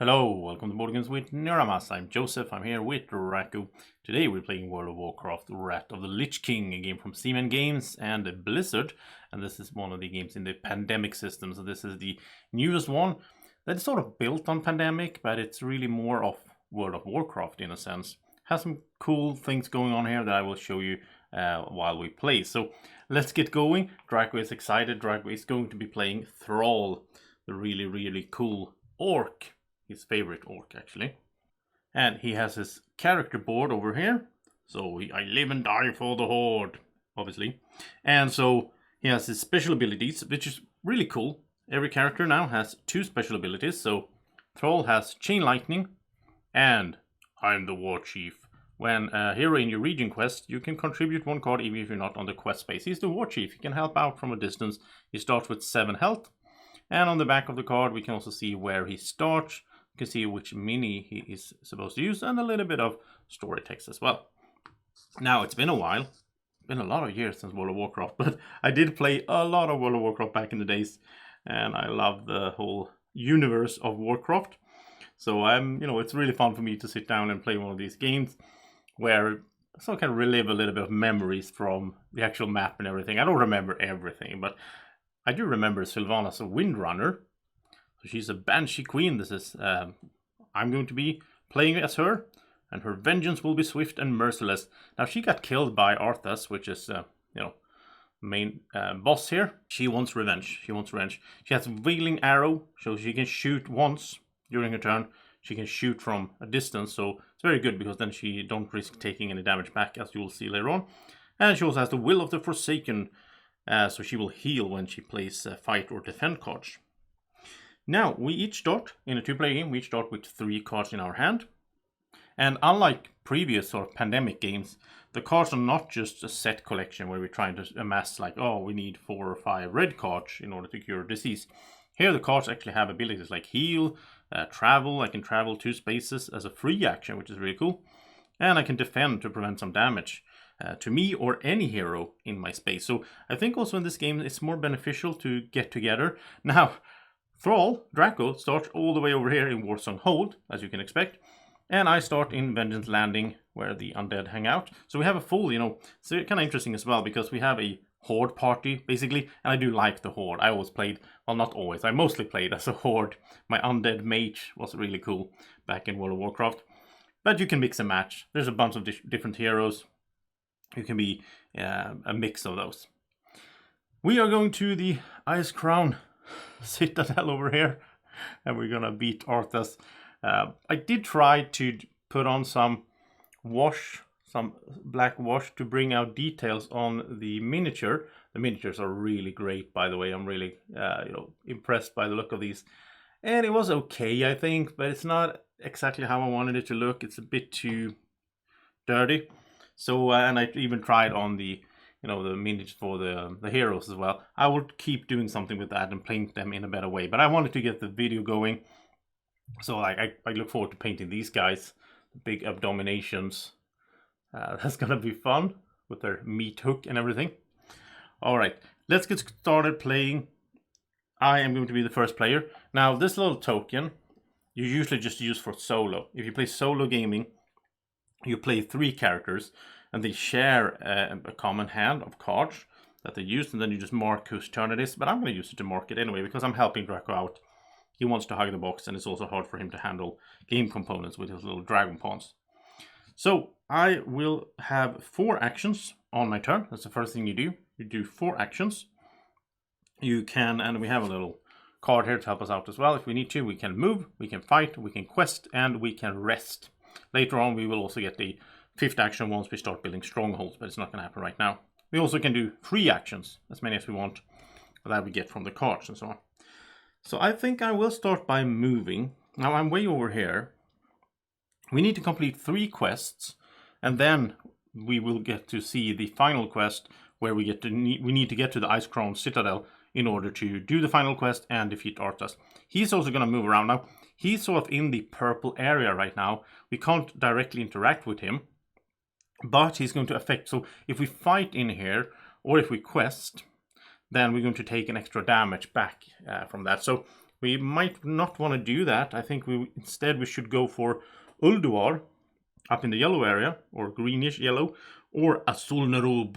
Hello, welcome to Boardgames with Niramas. I'm Joseph, I'm here with Drako. Today we're playing World of Warcraft, Wrath of the Lich King, a game from Seaman Games and Blizzard. And this is one of the games in the Pandemic system, so this is the newest one that is sort of built on Pandemic, but it's really more of World of Warcraft in a sense. Has some cool things going on here that I will show you while we play. So let's get going. Drako is excited. Drako is going to be playing Thrall, the really cool orc. His favorite orc actually, and he has his character board over here. So I live and die for the Horde, obviously, and so he has his special abilities, which is really cool. Every character now has 2 special abilities. So Thrall has Chain Lightning, and I'm the War Chief. When a hero in your region quest, you can contribute 1 card even if you're not on the quest space. He's the War Chief. He can help out from a distance. He starts with 7 health, and on the back of the card we can also see where he starts. You can see which mini he is supposed to use and a little bit of story text as well. Now, it's been a while. It's been a lot of years since World of Warcraft, but I did play a lot of World of Warcraft back in the days, and I love the whole universe of Warcraft. So it's really fun for me to sit down and play one of these games where I can relive a little bit of memories from the actual map and everything. I don't remember everything, but I do remember Sylvanas as a Windrunner. So she's a Banshee Queen. This is, I'm going to be playing as her, and her vengeance will be swift and merciless. Now, she got killed by Arthas, which is, main boss here. She wants revenge. She has Wailing Arrow, so she can shoot once during her turn. She can shoot from a distance, so it's very good because then she don't risk taking any damage back, as you will see later on. And she also has the Will of the Forsaken, so she will heal when she plays fight or defend cards. Now, we each start, in a 2-player game, we each start with 3 cards in our hand. And unlike previous sort of Pandemic games, the cards are not just a set collection where we're trying to amass we need 4 or 5 red cards in order to cure disease. Here the cards actually have abilities like heal, travel. I can travel 2 spaces as a free action, which is really cool. And I can defend to prevent some damage to me or any hero in my space. So I think also in this game it's more beneficial to get together. Now, Thrall, Drako, starts all the way over here in Warsong Hold, as you can expect. And I start in Vengeance Landing, where the undead hang out. So we have a full, so it's kind of interesting as well, because we have a Horde party, basically. And I do like the Horde. I always played, well, not always, I mostly played as a Horde. My undead mage was really cool back in World of Warcraft. But you can mix and match. There's a bunch of different heroes. You can be a mix of those. We are going to the Ice Crown Citadel over here, and we're gonna beat Arthas. I did try to put on some black wash to bring out details on the miniature. The miniatures are really great, by the way. I'm really impressed by the look of these, and it was okay, I think, but it's not exactly how I wanted it to look. It's a bit too dirty. So and I even tried on the the miniatures for the heroes as well. I will keep doing something with that and paint them in a better way. But I wanted to get the video going. So I look forward to painting these guys. The big abominations. That's going to be fun with their meat hook and everything. Alright, let's get started playing. I am going to be the first player. Now, this little token, you usually just use for solo. If you play solo gaming, you play 3 characters. And they share a common hand of cards that they use, and then you just mark whose turn it is. But I'm going to use it to mark it anyway, because I'm helping Drako out. He wants to hug the box, and it's also hard for him to handle game components with his little dragon pawns. So I will have 4 actions on my turn. That's the first thing you do. You do 4 actions. You can, and we have a little card here to help us out as well. If we need to, we can move, we can fight, we can quest, and we can rest. Later on, we will also get the 5th action once we start building strongholds, but it's not going to happen right now. We also can do 3 actions, as many as we want, that we get from the cards and so on. So I think I will start by moving. Now I'm way over here. We need to complete 3 quests, and then we will get to see the final quest where we need to get to the Ice Crown Citadel in order to do the final quest and defeat Arthas. He's also going to move around now. He's sort of in the purple area right now. We can't directly interact with him, but he's going to affect. So if we fight in here, or if we quest, then we're going to take an extra damage back from that. So We might not want to do that. I think instead we should go for Ulduar up in the yellow area, or greenish yellow, or Azul Nerub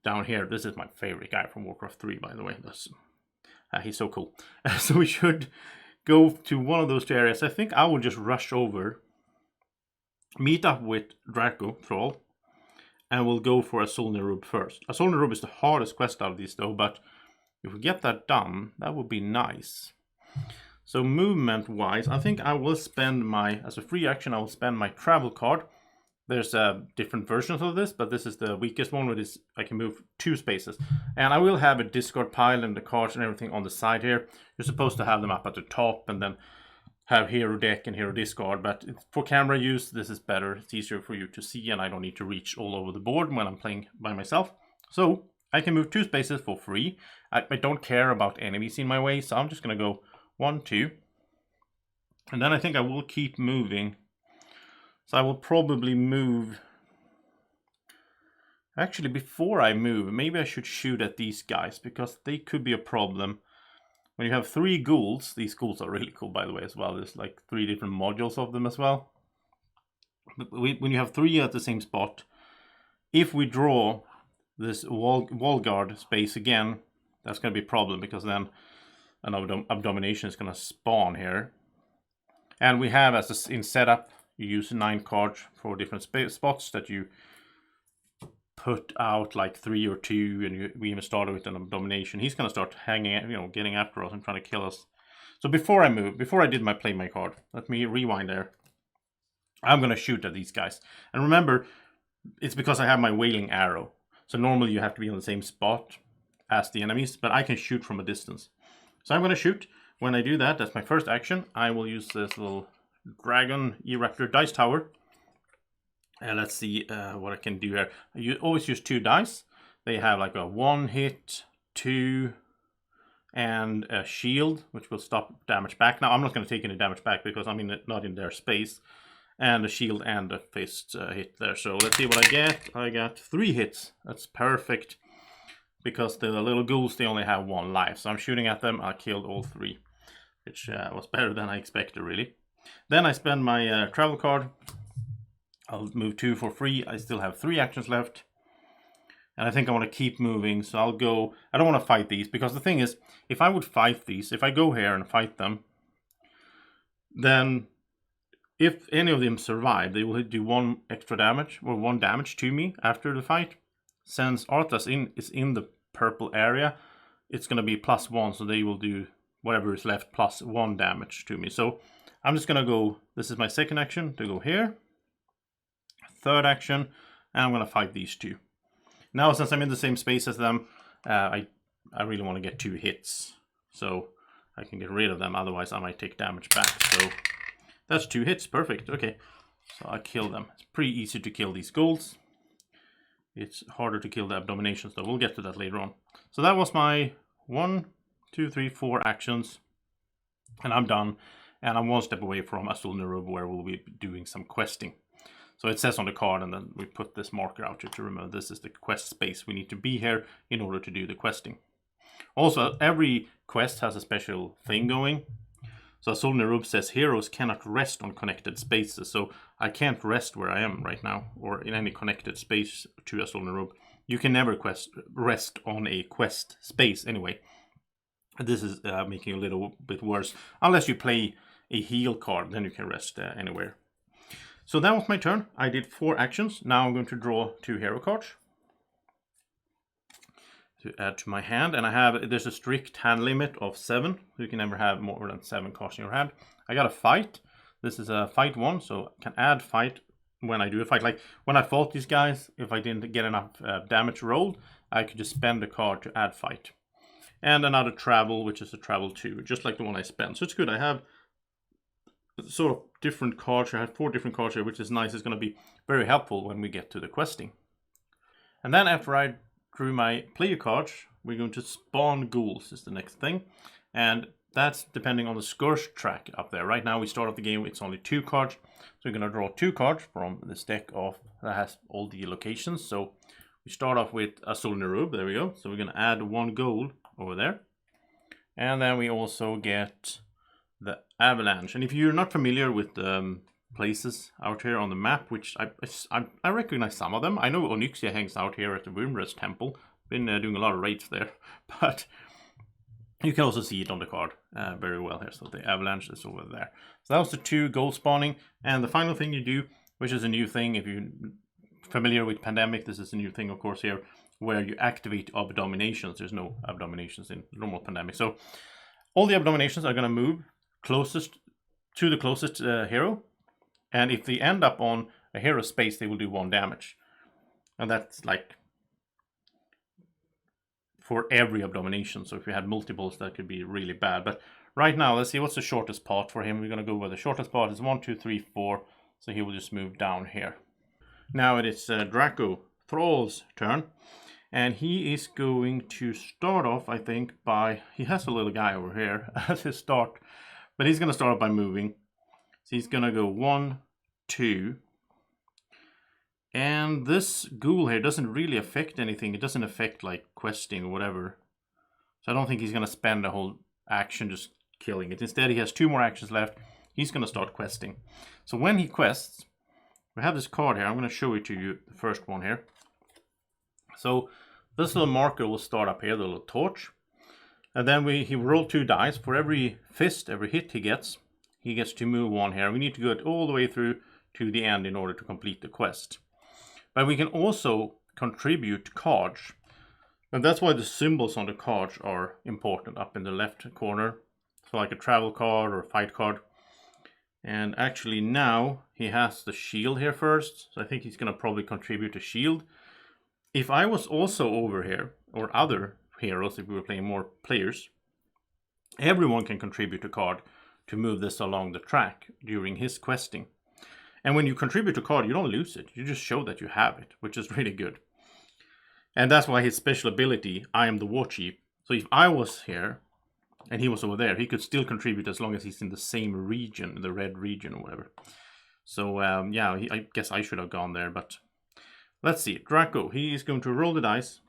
down here. This is my favorite guy from Warcraft 3, by the way. He's so cool. So we should go to one of those two areas. I think I will just rush over, meet up with Drako Thrall, and we'll go for Azul Nerub first. Azul Nerub is the hardest quest out of these though, but if we get that done, that would be nice. So movement wise, I think I will spend as a free action, I will spend my travel card. There's different versions of this, but this is the weakest one, which is I can move 2 spaces. And I will have a discard pile and the cards and everything on the side here. You're supposed to have them up at the top and then have hero deck and hero discard, but for camera use, this is better. It's easier for you to see, and I don't need to reach all over the board when I'm playing by myself. So I can move 2 spaces for free. I don't care about enemies in my way, so I'm just going to go 1, 2. And then I think I will keep moving. So I will probably move. Actually, before I move, maybe I should shoot at these guys, because they could be a problem. When you have 3 ghouls, these ghouls are really cool, by the way, as well. There's like 3 different modules of them as well. But when you have 3 at the same spot, if we draw this wall guard space again, that's going to be a problem, because then an abomination is going to spawn here. And we have, in setup, you use 9 cards for different spots that you put out, like 3 or 2, and we even started with an abomination. He's going to start hanging, getting after us and trying to kill us. So before I move, before I did my play my card, let me rewind there. I'm going to shoot at these guys. And remember, it's because I have my wailing arrow. So normally you have to be on the same spot as the enemies, but I can shoot from a distance. So I'm going to shoot. When I do that, that's my first action. I will use this little Dragon E-Raptor dice tower. And let's see what I can do here. You always use 2 dice. They have like a 1 hit, 2, and a shield, which will stop damage back. Now, I'm not going to take any damage back because I'm not in their space. And a shield and a fist hit there. So let's see what I get. I got 3 hits. That's perfect. Because the little ghouls, they only have 1 life. So I'm shooting at them. I killed all 3. Which was better than I expected, really. Then I spend my travel card. I'll move 2 for free. I still have 3 actions left. And I think I want to keep moving. So I'll go. I don't want to fight these. Because the thing is, if I would fight these, if I go here and fight them, then if any of them survive, they will do 1 extra damage, or 1 damage to me after the fight. Since Arthas is in the purple area, it's going to be +1. So they will do whatever is left +1 damage to me. So I'm just going to go. This is my second action to go here. Third action, and I'm going to fight these 2. Now, since I'm in the same space as them, I really want to get 2 hits. So I can get rid of them, otherwise I might take damage back. So that's 2 hits, perfect. Okay, so I kill them. It's pretty easy to kill these ghouls. It's harder to kill the abominations, though. We'll get to that later on. So that was my 1, 2, 3, 4 actions. And I'm done. And I'm 1 step away from Azul Nerub, where we'll be doing some questing. So it says on the card, and then we put this marker out here to remember this is the quest space. We need to be here in order to do the questing. Also, every quest has a special thing going. So Azul Nerub says heroes cannot rest on connected spaces. So I can't rest where I am right now, or in any connected space to Azul Nerub. You can never rest on a quest space anyway. This is making it a little bit worse. Unless you play a heal card, then you can rest anywhere. So that was my turn. I did 4 actions. Now I'm going to draw 2 hero cards to add to my hand. And there's a strict hand limit of 7. So you can never have more than 7 cards in your hand. I got a fight. This is a fight 1, so I can add fight when I do a fight. Like when I fought these guys, if I didn't get enough damage rolled, I could just spend a card to add fight. And another travel, which is a travel 2, just like the one I spent. So it's good. I have sort of different cards. I have 4 different cards here, which is nice. It's going to be very helpful when we get to the questing. And then after I drew my player cards, we're going to spawn ghouls is the next thing. And that's depending on the Scourge track up there. Right now we start off the game, it's only 2 cards. So we're going to draw 2 cards from this deck that has all the locations. So we start off with Azul Nerub, there we go. So we're going to add 1 gold over there. And then we also get the Avalanche. And if you're not familiar with places out here on the map, which I recognize some of them. I know Onyxia hangs out here at the Wyrmrest Temple. Been doing a lot of raids there, but you can also see it on the card very well here. So the Avalanche is over there. So that was the 2 gold spawning. And the final thing you do, which is a new thing, if you're familiar with Pandemic, this is a new thing, of course, here, where you activate abominations. There's no abominations in normal Pandemic. So all the abominations are going to move closest to the closest hero. And if they end up on a hero space, they will do 1 damage. And that's like for every abomination. So if you had multiples, that could be really bad. But right now, let's see what's the shortest path for him. We're going to go where the shortest path is 1, 2, 3, 4. So he will just move down here. Now it is Drako Thrall's turn. And he is going to start off, I think, by... He has a little guy over here as his start. But he's going to start off by moving. So he's going to go 1, 2. And this ghoul here doesn't really affect anything. It doesn't affect like questing or whatever. So I don't think he's going to spend a whole action just killing it. Instead, he has 2 more actions left. He's going to start questing. So when he quests, we have this card here. I'm going to show it to you, the first one here. So this little marker will start up here, the little torch. And then he rolled 2 dice. For every fist, every hit he gets to move 1 here. We need to go all the way through to the end in order to complete the quest. But we can also contribute cards. And that's why the symbols on the cards are important up in the left corner. So like a travel card or a fight card. And actually now he has the shield here first. So I think he's going to probably contribute a shield. If I was also over here, or other heroes, if we were playing more players, everyone can contribute a card to move this along the track during his questing. And when you contribute a card, you don't lose it. You just show that you have it, which is really good. And that's why his special ability, I am the War Chief. So if I was here and he was over there, he could still contribute as long as he's in the same region, the red region or whatever. So yeah, I guess I should have gone there, but let's see. Drako, he is going to roll the dice.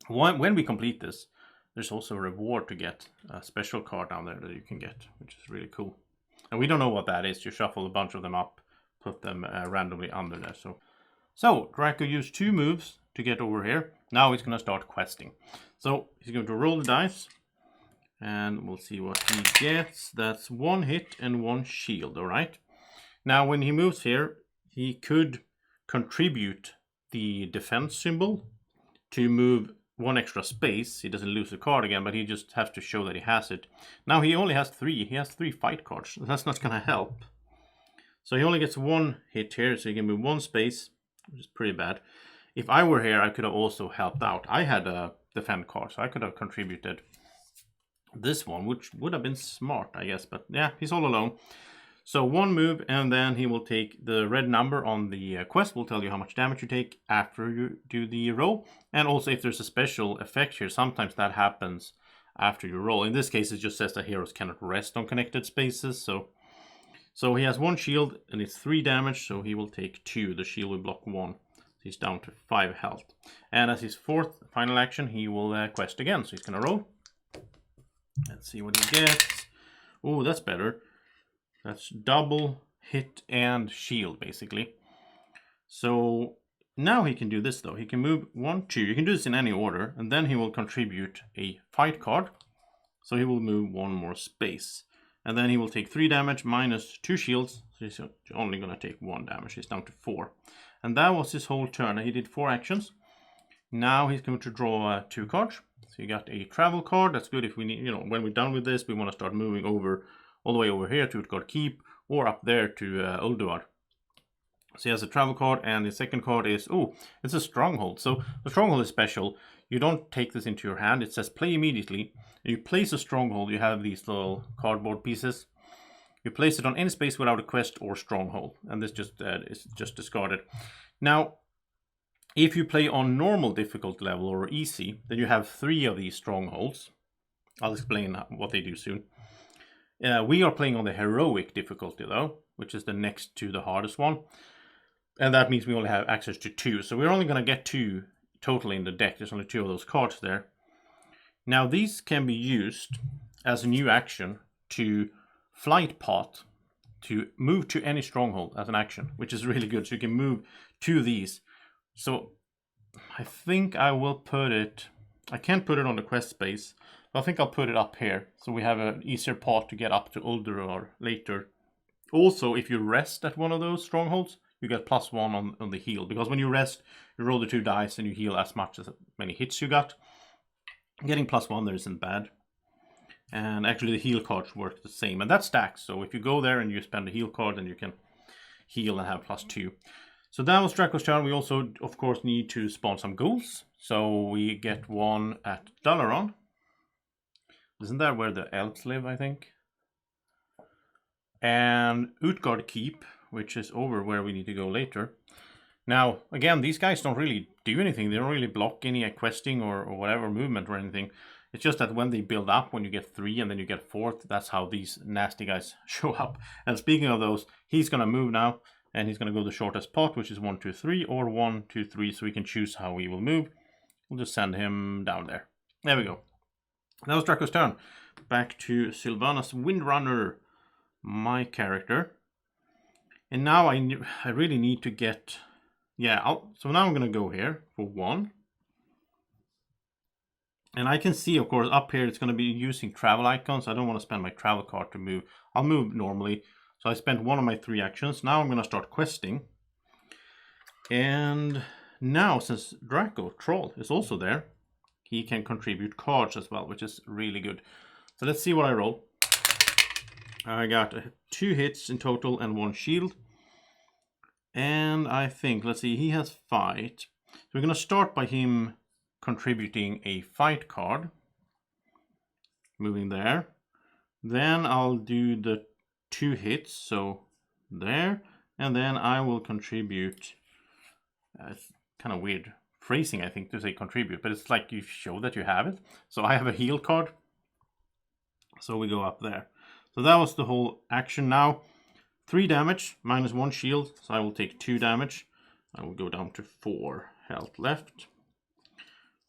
When we complete this, there's also a reward to get, a special card down there that you can get, which is really cool. And we don't know what that is. You shuffle a bunch of them up, put them randomly under there. So Drako used 2 moves to get over here. Now he's going to start questing. So he's going to roll the dice. And we'll see what he gets. That's 1 hit and 1 shield, alright? Now when he moves here, he could contribute the defense symbol to move 1 extra space. He doesn't lose the card again, but he just has to show that he has it. Now he only has 3. He has 3 fight cards. That's not going to help. So he only gets 1 hit here, so he can move 1 space, which is pretty bad. If I were here, I could have also helped out. I had a defend card, so I could have contributed this one, which would have been smart, I guess. But yeah, he's all alone. So 1 move, and then he will take the red number on the quest. Will tell you how much damage you take after you do the roll. And also if there's a special effect here, sometimes that happens after you roll. In this case, it just says that heroes cannot rest on connected spaces. So he has 1 shield, and it's 3 damage, so he will take 2. The shield will block 1. He's down to 5 health. And as his 4th final action, he will quest again. So he's going to roll. Let's see what he gets. Oh, that's better. That's double hit and shield, basically. So now he can do this, though. He can move 1, 2. You can do this in any order. And then he will contribute a fight card. So he will move 1 more space. And then he will take 3 damage minus 2 shields. So he's only going to take 1 damage. He's down to 4. And that was his whole turn. He did 4 actions. Now he's going to draw 2 cards. So you got a travel card. That's good if we need, when we're done with this, we want to start moving over all the way over here to Utgard Keep or up there to Ulduar. So he has a travel card, and the second card is, it's a stronghold. So the stronghold is special. You don't take this into your hand. It says play immediately. You place a stronghold. You have these little cardboard pieces. You place it on any space without a quest or stronghold, and this just is just discarded. Now, if you play on normal difficulty level or easy, then you have 3 of these strongholds. I'll explain what they do soon. We are playing on the heroic difficulty though, which is the next to the hardest one. And that means we only have access to 2. So we're only going to get 2 total in the deck. There's only 2 of those cards there. Now these can be used as a new action to flight pot to move to any stronghold as an action, which is really good. So you can move to these. So I think I will put it, I can't put it on the quest space, but I think I'll put it up here. So we have an easier path to get up to Ulduar later. Also, if you rest at one of those strongholds, you get +1 on the heal. Because when you rest, you roll the 2 dice and you heal as many hits you got. Getting +1 there isn't bad. And actually the heal cards work the same. And that stacks. So if you go there and you spend a heal card, then you can heal and have +2. So that was Draco's turn. We also, of course, need to spawn some ghouls. So we get one at Dalaran. Isn't that where the elves live, I think? And Utgard Keep, which is over where we need to go later. Now, again, these guys don't really do anything. They don't really block any questing or whatever movement or anything. It's just that when they build up, when you get 3 and then you get 4th, that's how these nasty guys show up. And speaking of those, he's going to move now. And he's going to go the shortest path, which is 1, 2, 3, or 1, 2, 3. So we can choose how he will move. We'll just send him down there. There we go. That was Draco's turn. Back to Sylvanas Windrunner, my character. And now I really need to get... Yeah, so now I'm going to go here for 1. And I can see, of course, up here it's going to be using travel icons. I don't want to spend my travel card to move. I'll move normally. So I spent 1 of my 3 actions. Now I'm going to start questing. And now, since Draco, Troll, is also there, he can contribute cards as well, which is really good. So let's see what I roll. I got 2 hits in total and 1 shield. And I think, let's see, he has fight. So we're going to start by him contributing a fight card. Moving there. Then I'll do the 2 hits, so there. And then I will contribute, it's kind of weird phrasing, I think, to say contribute, but it's like you show that you have it. So I have a heal card. So we go up there. So that was the whole action. Now 3 damage, -1 shield, so I will take 2 damage. I will go down to 4 health left.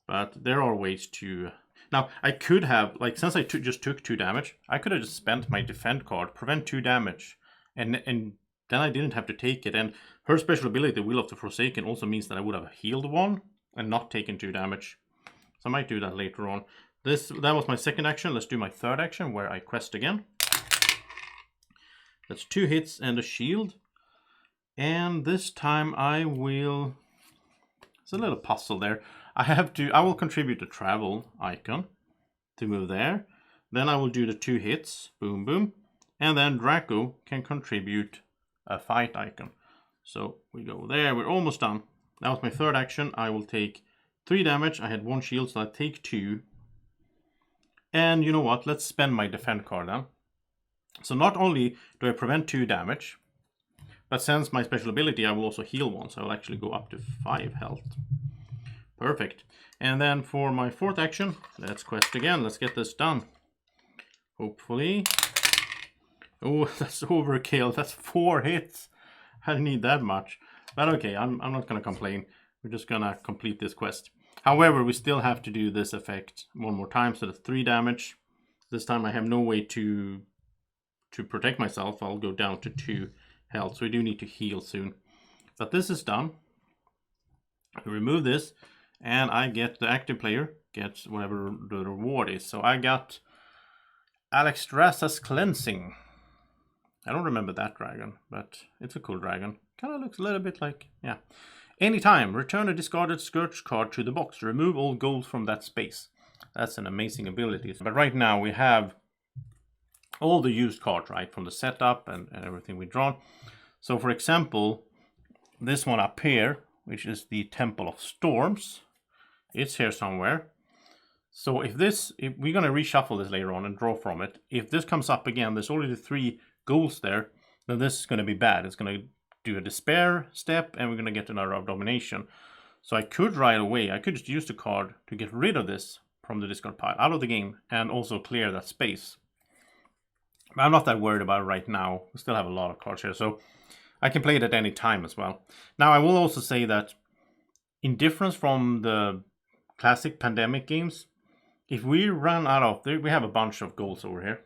But there are ways to... Now, I could have, like, since I just took 2 damage, I could have just spent my defend card, prevent 2 damage, and then I didn't have to take it. And her special ability, Will of the Forsaken, also means that I would have healed 1 and not taken 2 damage. So I might do that later on. That was my second action. Let's do my third action, where I quest again. That's 2 hits and a shield. And this time I will... It's a little puzzle there. I will contribute a travel icon to move there. Then I will do the 2 hits. Boom, boom. And then Draco can contribute a fight icon. So we go there. We're almost done. That was my third action. I will take 3 damage. I had 1 shield, so I take 2. And you know what? Let's spend my defend card then. So not only do I prevent 2 damage, but since my special ability, I will also heal 1. So I'll actually go up to 5 health. Perfect. And then for my fourth action, let's quest again. Let's get this done. Hopefully. Oh, that's overkill. That's 4 hits. I didn't need that much. But okay, I'm not going to complain. We're just going to complete this quest. However, we still have to do this effect 1 more time. So that's 3 damage. This time I have no way to protect myself. I'll go down to 2 health. So we do need to heal soon. But this is done. I remove this. And I get, the active player gets whatever the reward is. So I got Alexstrasza's Cleansing. I don't remember that dragon, but it's a cool dragon. Kind of looks a little bit like, yeah. Anytime, return a discarded Scourge card to the box. Remove all gold from that space. That's an amazing ability. But right now we have all the used cards, right? From the setup and everything we've drawn. So for example, this one up here, which is the Temple of Storms. It's here somewhere. So if we're going to reshuffle this later on and draw from it. If this comes up again, there's already 3 goals there, then this is going to be bad. It's going to do a despair step, and we're going to get another of domination. So I could right away, I could just use the card to get rid of this from the discard pile, out of the game, and also clear that space. But I'm not that worried about it right now. We still have a lot of cards here, so I can play it at any time as well. Now, I will also say that in difference from the classic pandemic games, if we run out of, we have a bunch of goals over here.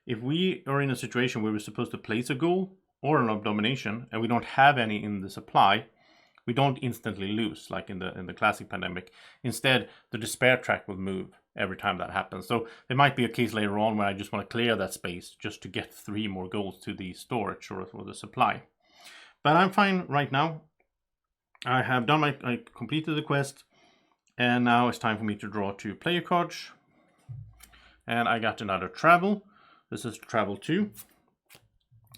if we are in a situation where we're supposed to place a ghoul or an abomination and we don't have any in the supply, we don't instantly lose like in the classic Pandemic. Instead, the despair track will move every time that happens. So there might be a case later on where I just want to clear that space just to get 3 more ghouls to the storage or the supply. But I'm fine right now. I have done I completed the quest, and now it's time for me to draw 2 player cards. And I got another travel. This is travel 2.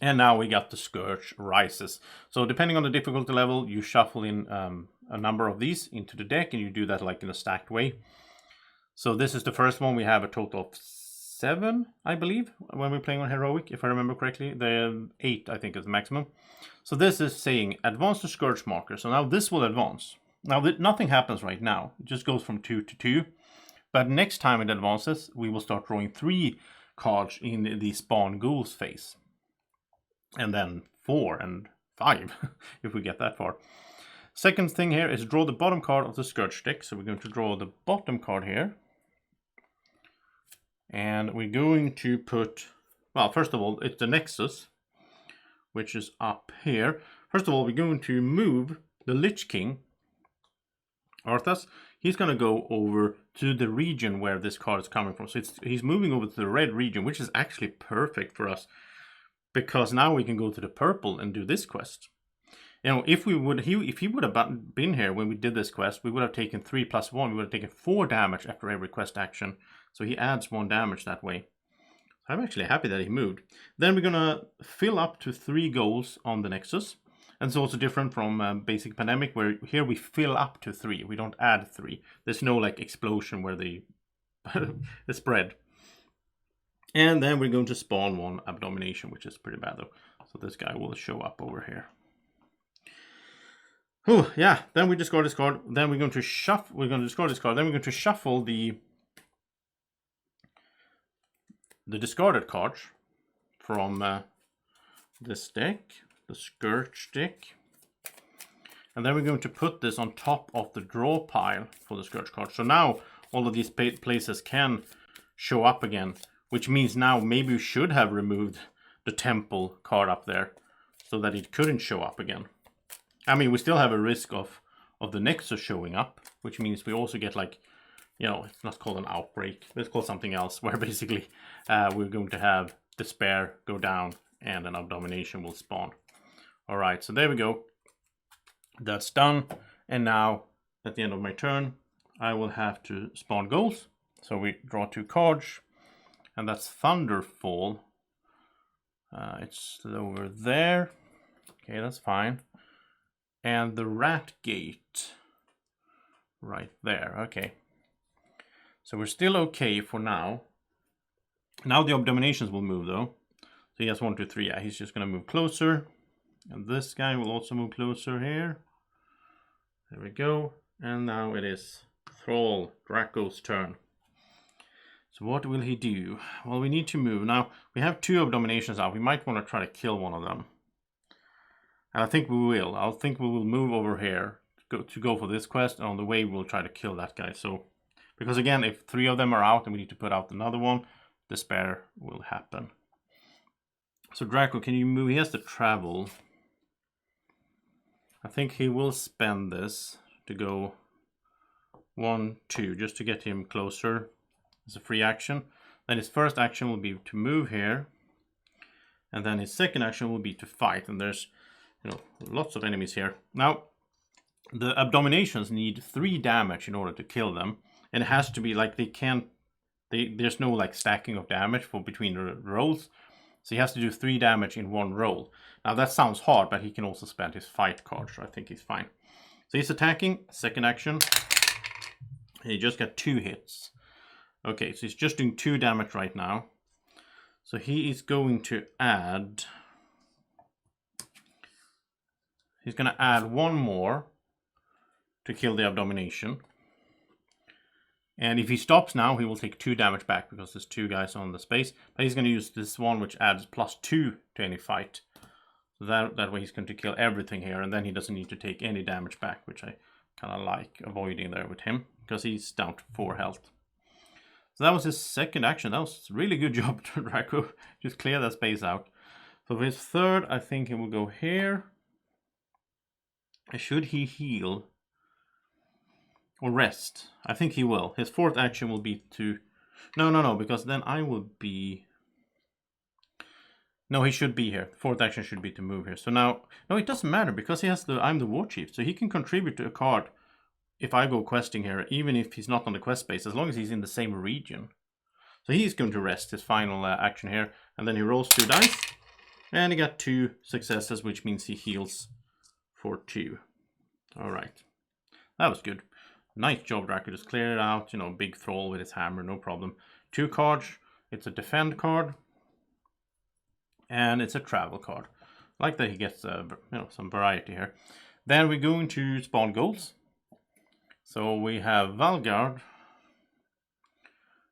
And now we got the Scourge Rises. So depending on the difficulty level, you shuffle in a number of these into the deck, and you do that like in a stacked way. So this is the first one. We have a total of 7, I believe, when we're playing on Heroic, if I remember correctly. The 8, I think, is the maximum. So this is saying advance the Scourge marker. So now this will advance. Now nothing happens right now. It just goes from 2 to 2. But next time it advances, we will start drawing 3 cards in the spawn ghouls phase. And then 4 and 5, if we get that far. Second thing here is draw the bottom card of the Scourge deck. So we're going to draw the bottom card here. And we're going to put, well, first of all, it's the Nexus, which is up here. First of all, we're going to move the Lich King, Arthas. He's going to go over to the region where this card is coming from. So he's moving over to the red region, which is actually perfect for us, because now we can go to the purple and do this quest. You know, if he would have been here when we did this quest, we would have taken 3 + 1. We would have taken 4 damage after every quest action. So he adds 1 damage that way. I'm actually happy that he moved. Then we're gonna fill up to 3 goals on the Nexus. And it's also different from basic Pandemic, where here we fill up to 3. We don't add 3. There's no like explosion where they spread. And then we're going to spawn 1 Abomination, which is pretty bad though. So this guy will show up over here. Oh yeah, then we discard this card. Then we're going to shuffle. We're going to discard this card. Then we're going to shuffle the discarded cards from this deck, the Scourge deck. And then we're going to put this on top of the draw pile for the Scourge card. So now all of these places can show up again, which means now maybe we should have removed the Temple card up there so that it couldn't show up again. I mean, we still have a risk of the Nexus showing up, which means we also get like, you know, it's not called an outbreak, it's called something else, where basically we're going to have Despair go down and an Abomination will spawn. All right, so there we go. That's done. And now at the end of my turn, I will have to spawn goals. So we draw 2 cards, and that's Thunderfall. It's over there. Okay, that's fine. And the Rat Gate right there. Okay. So we're still okay for now. Now the Abominations will move though. So he has 1, 2, 3. Yeah, he's just going to move closer. And this guy will also move closer here. There we go. And now it is Thrall Draco's turn. So what will he do? Well, we need to move. Now, we have 2 Abominations out. We might want to try to kill one of them. And I think we will. I think we will move over here to go for this quest. And on the way, we'll try to kill that guy. So, because again, if 3 of them are out and we need to put out another one, Despair will happen. So Draco, can you move? He has to travel. I think he will spend this to go 1, 2, just to get him closer. It's a free action. Then his first action will be to move here. And then his second action will be to fight. And there's, you know, lots of enemies here. Now, the Abominations need 3 damage in order to kill them. And it has to be like there's no like stacking of damage for between the rolls. So he has to do 3 damage in 1 roll. Now that sounds hard, but he can also spend his fight card, so I think he's fine. So he's attacking, second action. He just got 2 hits. Okay, so he's just doing 2 damage right now. So he is going to add... He's going to add 1 more to kill the Abomination. And if he stops now, he will take 2 damage back because there's 2 guys on the space. But he's going to use this one, which adds +2 to any fight. So that way he's going to kill everything here, and then he doesn't need to take any damage back, which I kind of like avoiding there with him, because he's down to 4 health. So that was his second action. That was a really good job to Drako. Just clear that space out. So for his third, I think he will go here. Should he heal? Or rest? I think he will. His fourth action will be to... No, because then I will be... No, he should be here. Fourth action should be to move here. So now... No, it doesn't matter because he has the... I'm the war chief. So he can contribute to a card if I go questing here, even if he's not on the quest space, as long as he's in the same region. So he's going to rest his final action here. And then he rolls 2 dice. And he got 2 successes, which means he heals for 2. Alright. That was good. Nice job, Drako. Just clear it out. You know, big thrall with his hammer, no problem. 2 cards. It's a defend card. And it's a travel card. I like that he gets some variety here. Then we're going to spawn goals. So we have Valgard,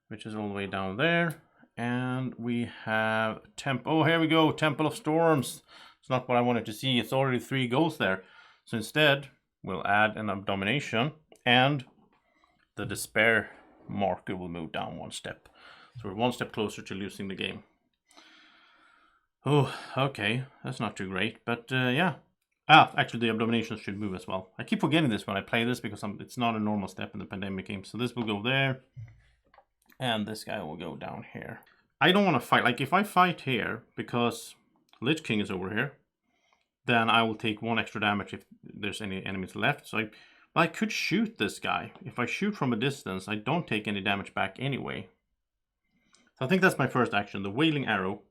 which is all the way down there. And we have oh, here we go, Temple of Storms. It's not what I wanted to see. It's already 3 goals there. So instead, we'll add an Abomination, and the Despair marker will move down 1 step. So we're 1 step closer to losing the game. Oh, okay. That's not too great, but yeah. Actually, the Abominations should move as well. I keep forgetting this when I play this because it's not a normal step in the Pandemic game. So this will go there. And this guy will go down here. I don't want to fight. Like, if I fight here, because Lich King is over here, then I will take 1 extra damage if there's any enemies left. So I could shoot this guy. If I shoot from a distance, I don't take any damage back anyway. So I think that's my first action. The Wailing Arrow.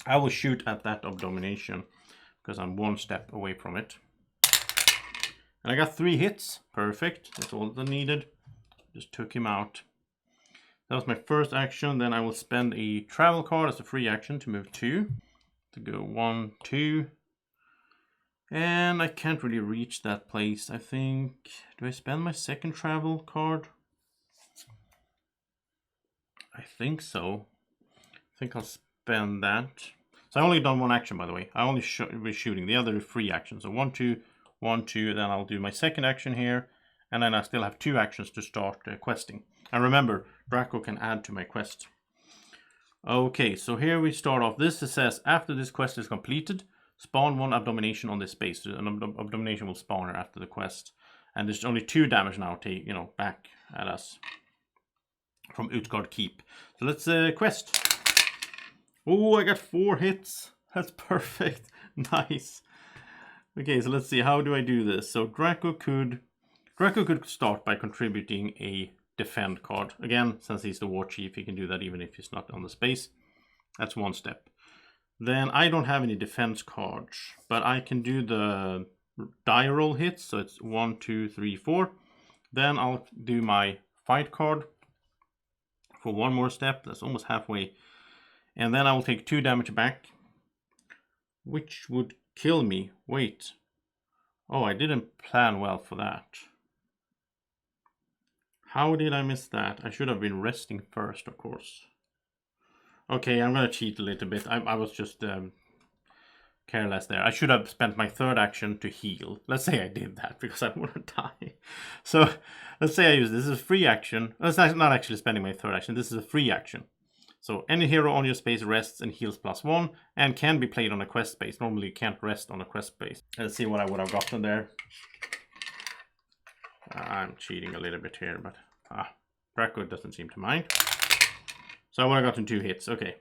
I will shoot at that Abomination because I'm 1 step away from it. And I got 3 hits. Perfect. That's all that I needed. Just took him out. That was my first action. Then I will spend a travel card as a free action to move 2. To go 1, 2. And I can't really reach that place. I think... Do I spend my second travel card? I think so. I think I'll spend that. So I only done 1 action, by the way. I only was shooting. The other 3 actions. So 1, 2, 1, 2. Then I'll do my second action here. And then I still have 2 actions to start questing. And remember, Drako can add to my quest. Okay, so here we start off. This says, after this quest is completed, spawn 1 Abomination on this space. An Abomination will spawn here after the quest. And there's only 2 damage now, back at us from Utgard Keep. So let's quest. Oh, I got 4 hits. That's perfect. Nice. Okay, so let's see. How do I do this? So Drako could start by contributing a defend card. Again, since he's the war chief, he can do that even if he's not on the space. That's 1 step. Then I don't have any defense cards, but I can do the die roll hits. So it's 1, 2, 3, 4. Then I'll do my fight card for 1 more step. That's almost halfway. And then I will take 2 damage back, which would kill me. Wait. Oh, I didn't plan well for that. How did I miss that? I should have been resting first, of course. Okay, I'm going to cheat a little bit. I was just careless there. I should have spent my 3rd action to heal. Let's say I did that because I want to die. So let's say I use this as a free action. That's not actually spending my 3rd action. This is a free action. So any hero on your space rests and heals +1 and can be played on a quest space. Normally you can't rest on a quest space. Let's see what I would have gotten there. I'm cheating a little bit here, but Drako doesn't seem to mind. So I would have gotten 2 hits. Okay.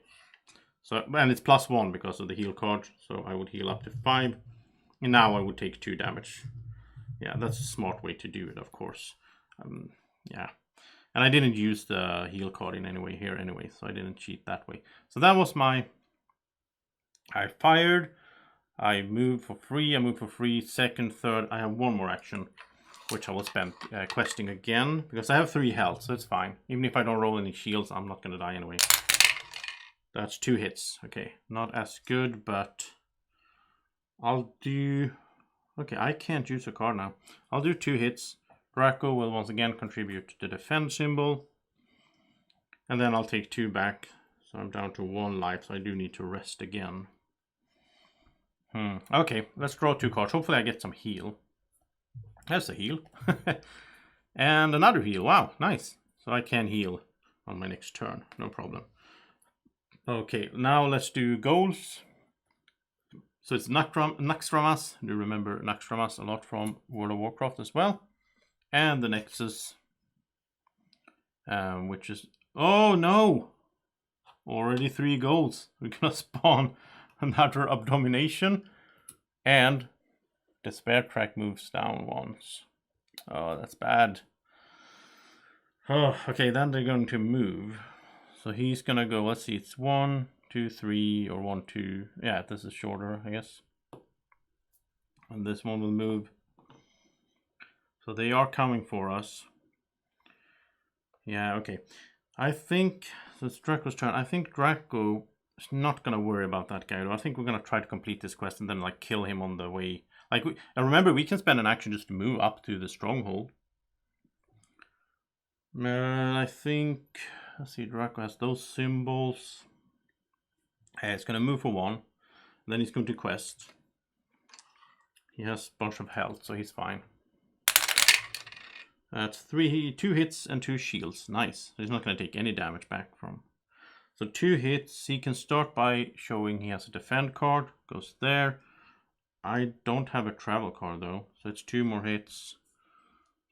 So, and it's +1 because of the heal card. So I would heal up to 5. And now I would take 2 damage. Yeah, that's a smart way to do it, of course. Yeah. And I didn't use the heal card in any way here anyway, so I didn't cheat that way. So that was my... I fired. I moved for free. I moved for free. Second, third. I have 1 more action, which I will spend questing again, because I have 3 health, so it's fine. Even if I don't roll any shields, I'm not going to die anyway. That's 2 hits. Okay, not as good, but I'll do... Okay, I can't use a card now. I'll do 2 hits. Drako will once again contribute to the defend symbol. And then I'll take 2 back. So I'm down to 1 life, so I do need to rest again. Okay, let's draw 2 cards. Hopefully I get some heal. That's a heal. And another heal. Wow, nice. So I can heal on my next turn. No problem. Okay, now let's do goals. So it's Niramas. Do you remember Niramas a lot from World of Warcraft as well? And the Nexus, which is... Oh no! Already 3 goals. We're gonna spawn another Abomination. And Despair Track moves down once. Oh, that's bad. Oh, okay, then they're going to move. So he's gonna go, let's see, it's 1, 2, 3, or 1, 2. Yeah, this is shorter, I guess. And this one will move. So they are coming for us. Yeah, okay. I think, so it's Draco's turn. I think Drako is not gonna worry about that guy. I think we're gonna try to complete this quest and then like kill him on the way. Like, and remember, we can spend an action just to move up to the stronghold. I think, let's see, Drako has those symbols. It's gonna move for 1. Then he's going to quest. He has a bunch of health, so he's fine. That's 2 hits and 2 shields. Nice. So he's not going to take any damage back from. So 2 hits. He can start by showing he has a defend card. Goes there. I don't have a travel card though. So it's 2 more hits.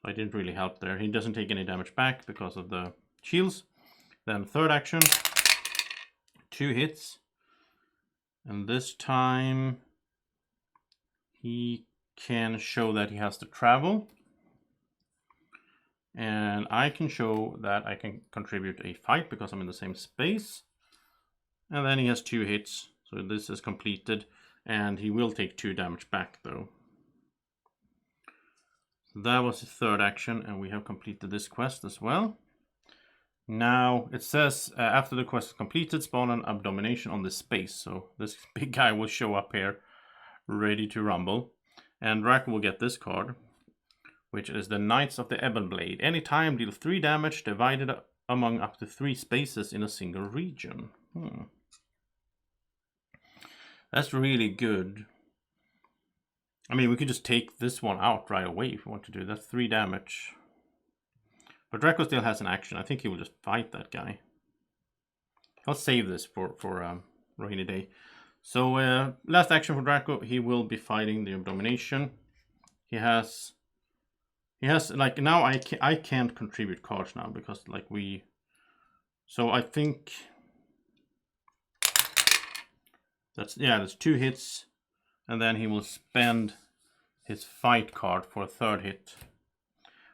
I didn't really help there. He doesn't take any damage back because of the shields. Then third action. 2 hits. And this time he can show that he has to travel. And I can show that I can contribute a fight because I'm in the same space. And then he has 2 hits. So this is completed. And he will take 2 damage back though. So that was his third action. And we have completed this quest as well. Now it says after the quest is completed, spawn an Abomination on this space. So this big guy will show up here ready to rumble. And Drako will get this card, which is the Knights of the Ebon Blade. Anytime deal 3 damage divided among up to 3 spaces in a single region. That's really good. I mean, we could just take this one out right away if we want to do that. 3 damage. But Drako still has an action. I think he will just fight that guy. I'll save this for rainy day. So last action for Drako, he will be fighting the Abomination. He has like, now I can't contribute cards now because like we, so I think that's 2 hits, and then he will spend his fight card for a 3rd hit,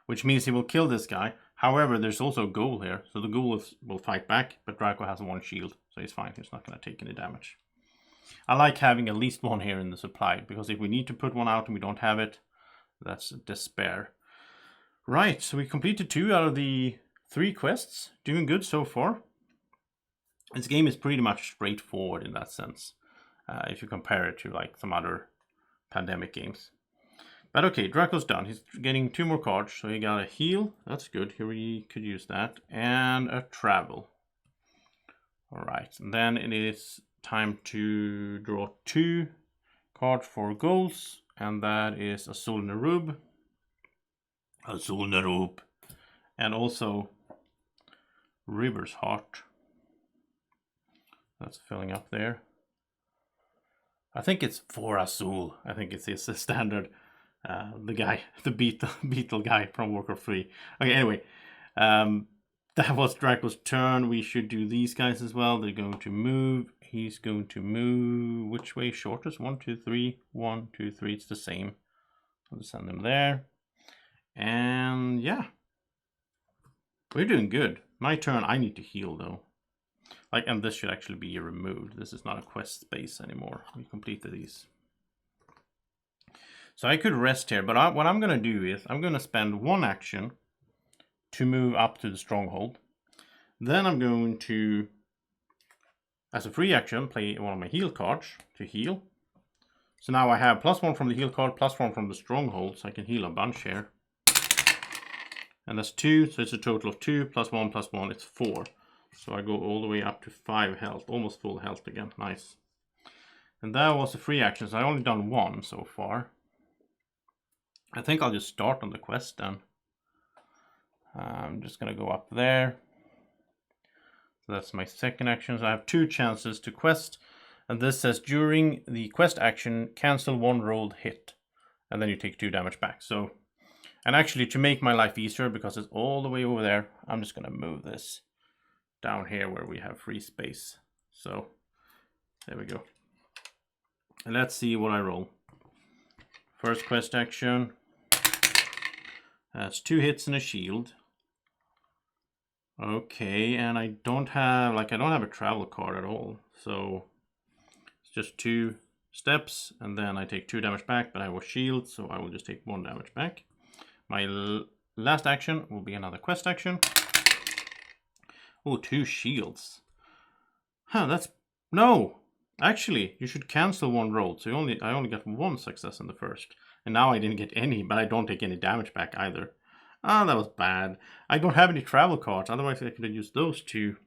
which means he will kill this guy. However, there's also a ghoul here, so the ghoul will fight back, but Drako has 1 shield, so he's fine. He's not going to take any damage. I like having at least 1 here in the supply, because if we need to put 1 out and we don't have it, that's despair. Right, so we completed 2 out of the 3 quests. Doing good so far. This game is pretty much straightforward in that sense, if you compare it to like some other pandemic games. But okay, Draco's done. He's getting 2 more cards, so he got a heal. That's good. Here we could use that. And a travel. Alright, and then it is time to draw 2 cards for goals. And that is Azul Nerub. Azul Nerub. And also River's Heart. That's filling up there. I think it's 4 Azul. I think it's a standard. The guy, the beetle guy from Warcraft 3. Okay, anyway. That was Draco's turn. We should do these guys as well. They're going to move. He's going to move. Which way shortest? 1, 2, 3. 1, 2, 3. It's the same. I'll just send them there. And yeah. We're doing good. My turn. I need to heal though. Like, and this should actually be removed. This is not a quest space anymore. We completed these. So I could rest here, but what I'm going to do is I'm going to spend 1 action to move up to the stronghold. Then I'm going to, as a free action, play one of my heal cards to heal. So now I have +1 from the heal card, +1 from the stronghold, so I can heal a bunch here. And that's 2, so it's a total of 2 +1 +1, it's 4. So I go all the way up to 5 health, almost full health again, nice. And that was a free action, so I only done 1 so far. I think I'll just start on the quest then. I'm just gonna go up there. So that's my second action. So I have 2 chances to quest. And this says during the quest action, cancel 1 rolled hit. And then you take 2 damage back. So, and actually to make my life easier, because it's all the way over there, I'm just going to move this down here where we have free space. So there we go. And let's see what I roll. First quest action. That's 2 hits and a shield. Okay, and I don't have a travel card at all. So it's just 2 steps, and then I take 2 damage back, but I have a shield, so I will just take 1 damage back. My last action will be another quest action. Oh, 2 shields. Huh, that's... No! Actually, you should cancel 1 roll, so I only got 1 success in the first. And now I didn't get any, but I don't take any damage back either. Ah, that was bad. I don't have any travel cards, otherwise I could have used those 2.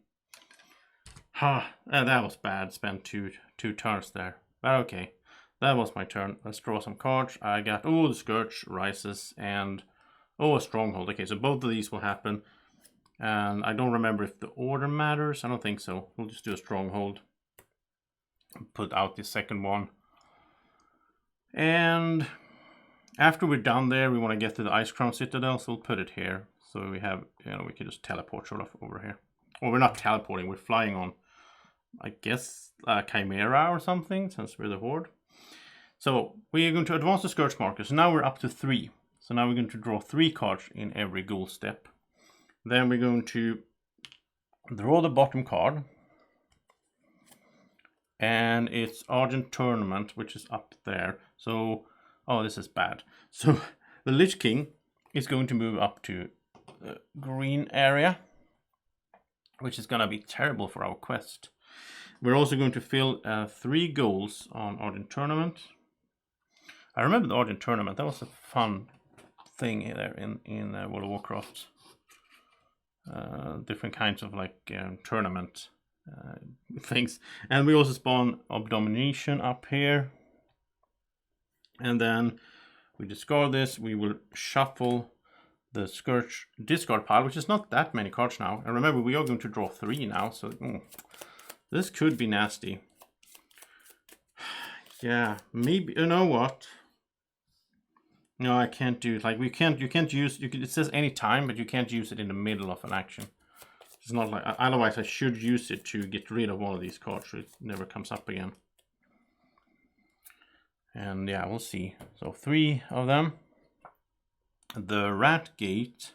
That was bad. Spent two turns there. But okay, that was my turn. Let's draw some cards. I got, the Scourge rises, and a Stronghold. Okay, so both of these will happen. And I don't remember if the order matters. I don't think so. We'll just do a Stronghold. Put out the second one. And after we're done there, we want to get to the Ice Crown Citadel, so we'll put it here. So we have, we can just teleport sort of over here. Or we're not teleporting, we're flying on, I guess, Chimera or something, since we're the Horde. So we are going to advance the Scourge marker. So now we're up to 3. So now we're going to draw 3 cards in every goal step. Then we're going to draw the bottom card. And it's Argent Tournament, which is up there. So, this is bad. So the Lich King is going to move up to the green area, which is going to be terrible for our quest. We're also going to fill 3 goals on Argent Tournament. I remember the Argent Tournament. That was a fun thing there in World of Warcraft. Different kinds of tournament things. And we also spawn Abomination up here. And then we discard this. We will shuffle the Scourge discard pile, which is not that many cards now. And remember, we are going to draw 3 now, so this could be nasty. Yeah, maybe, you know what? No, I can't do it. You can't use, it says any time, but you can't use it in the middle of an action. It's not like, otherwise I should use it to get rid of one of these cards so it never comes up again. And yeah, we'll see. So 3 of them. The Rat Gate,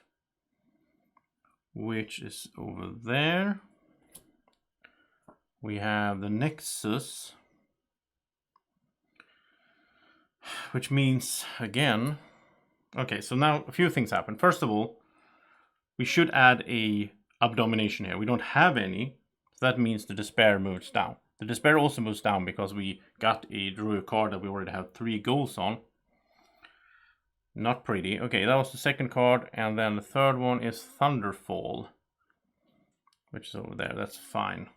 which is over there. We have the Nexus, which means, again, okay, so now a few things happen. First of all, we should add a Abomination here. We don't have any, so that means the Despair moves down. The Despair also moves down because we drew a card that we already have 3 goals on. Not pretty. Okay, that was the second card, and then the third one is Thunderfall, which is over there. That's fine.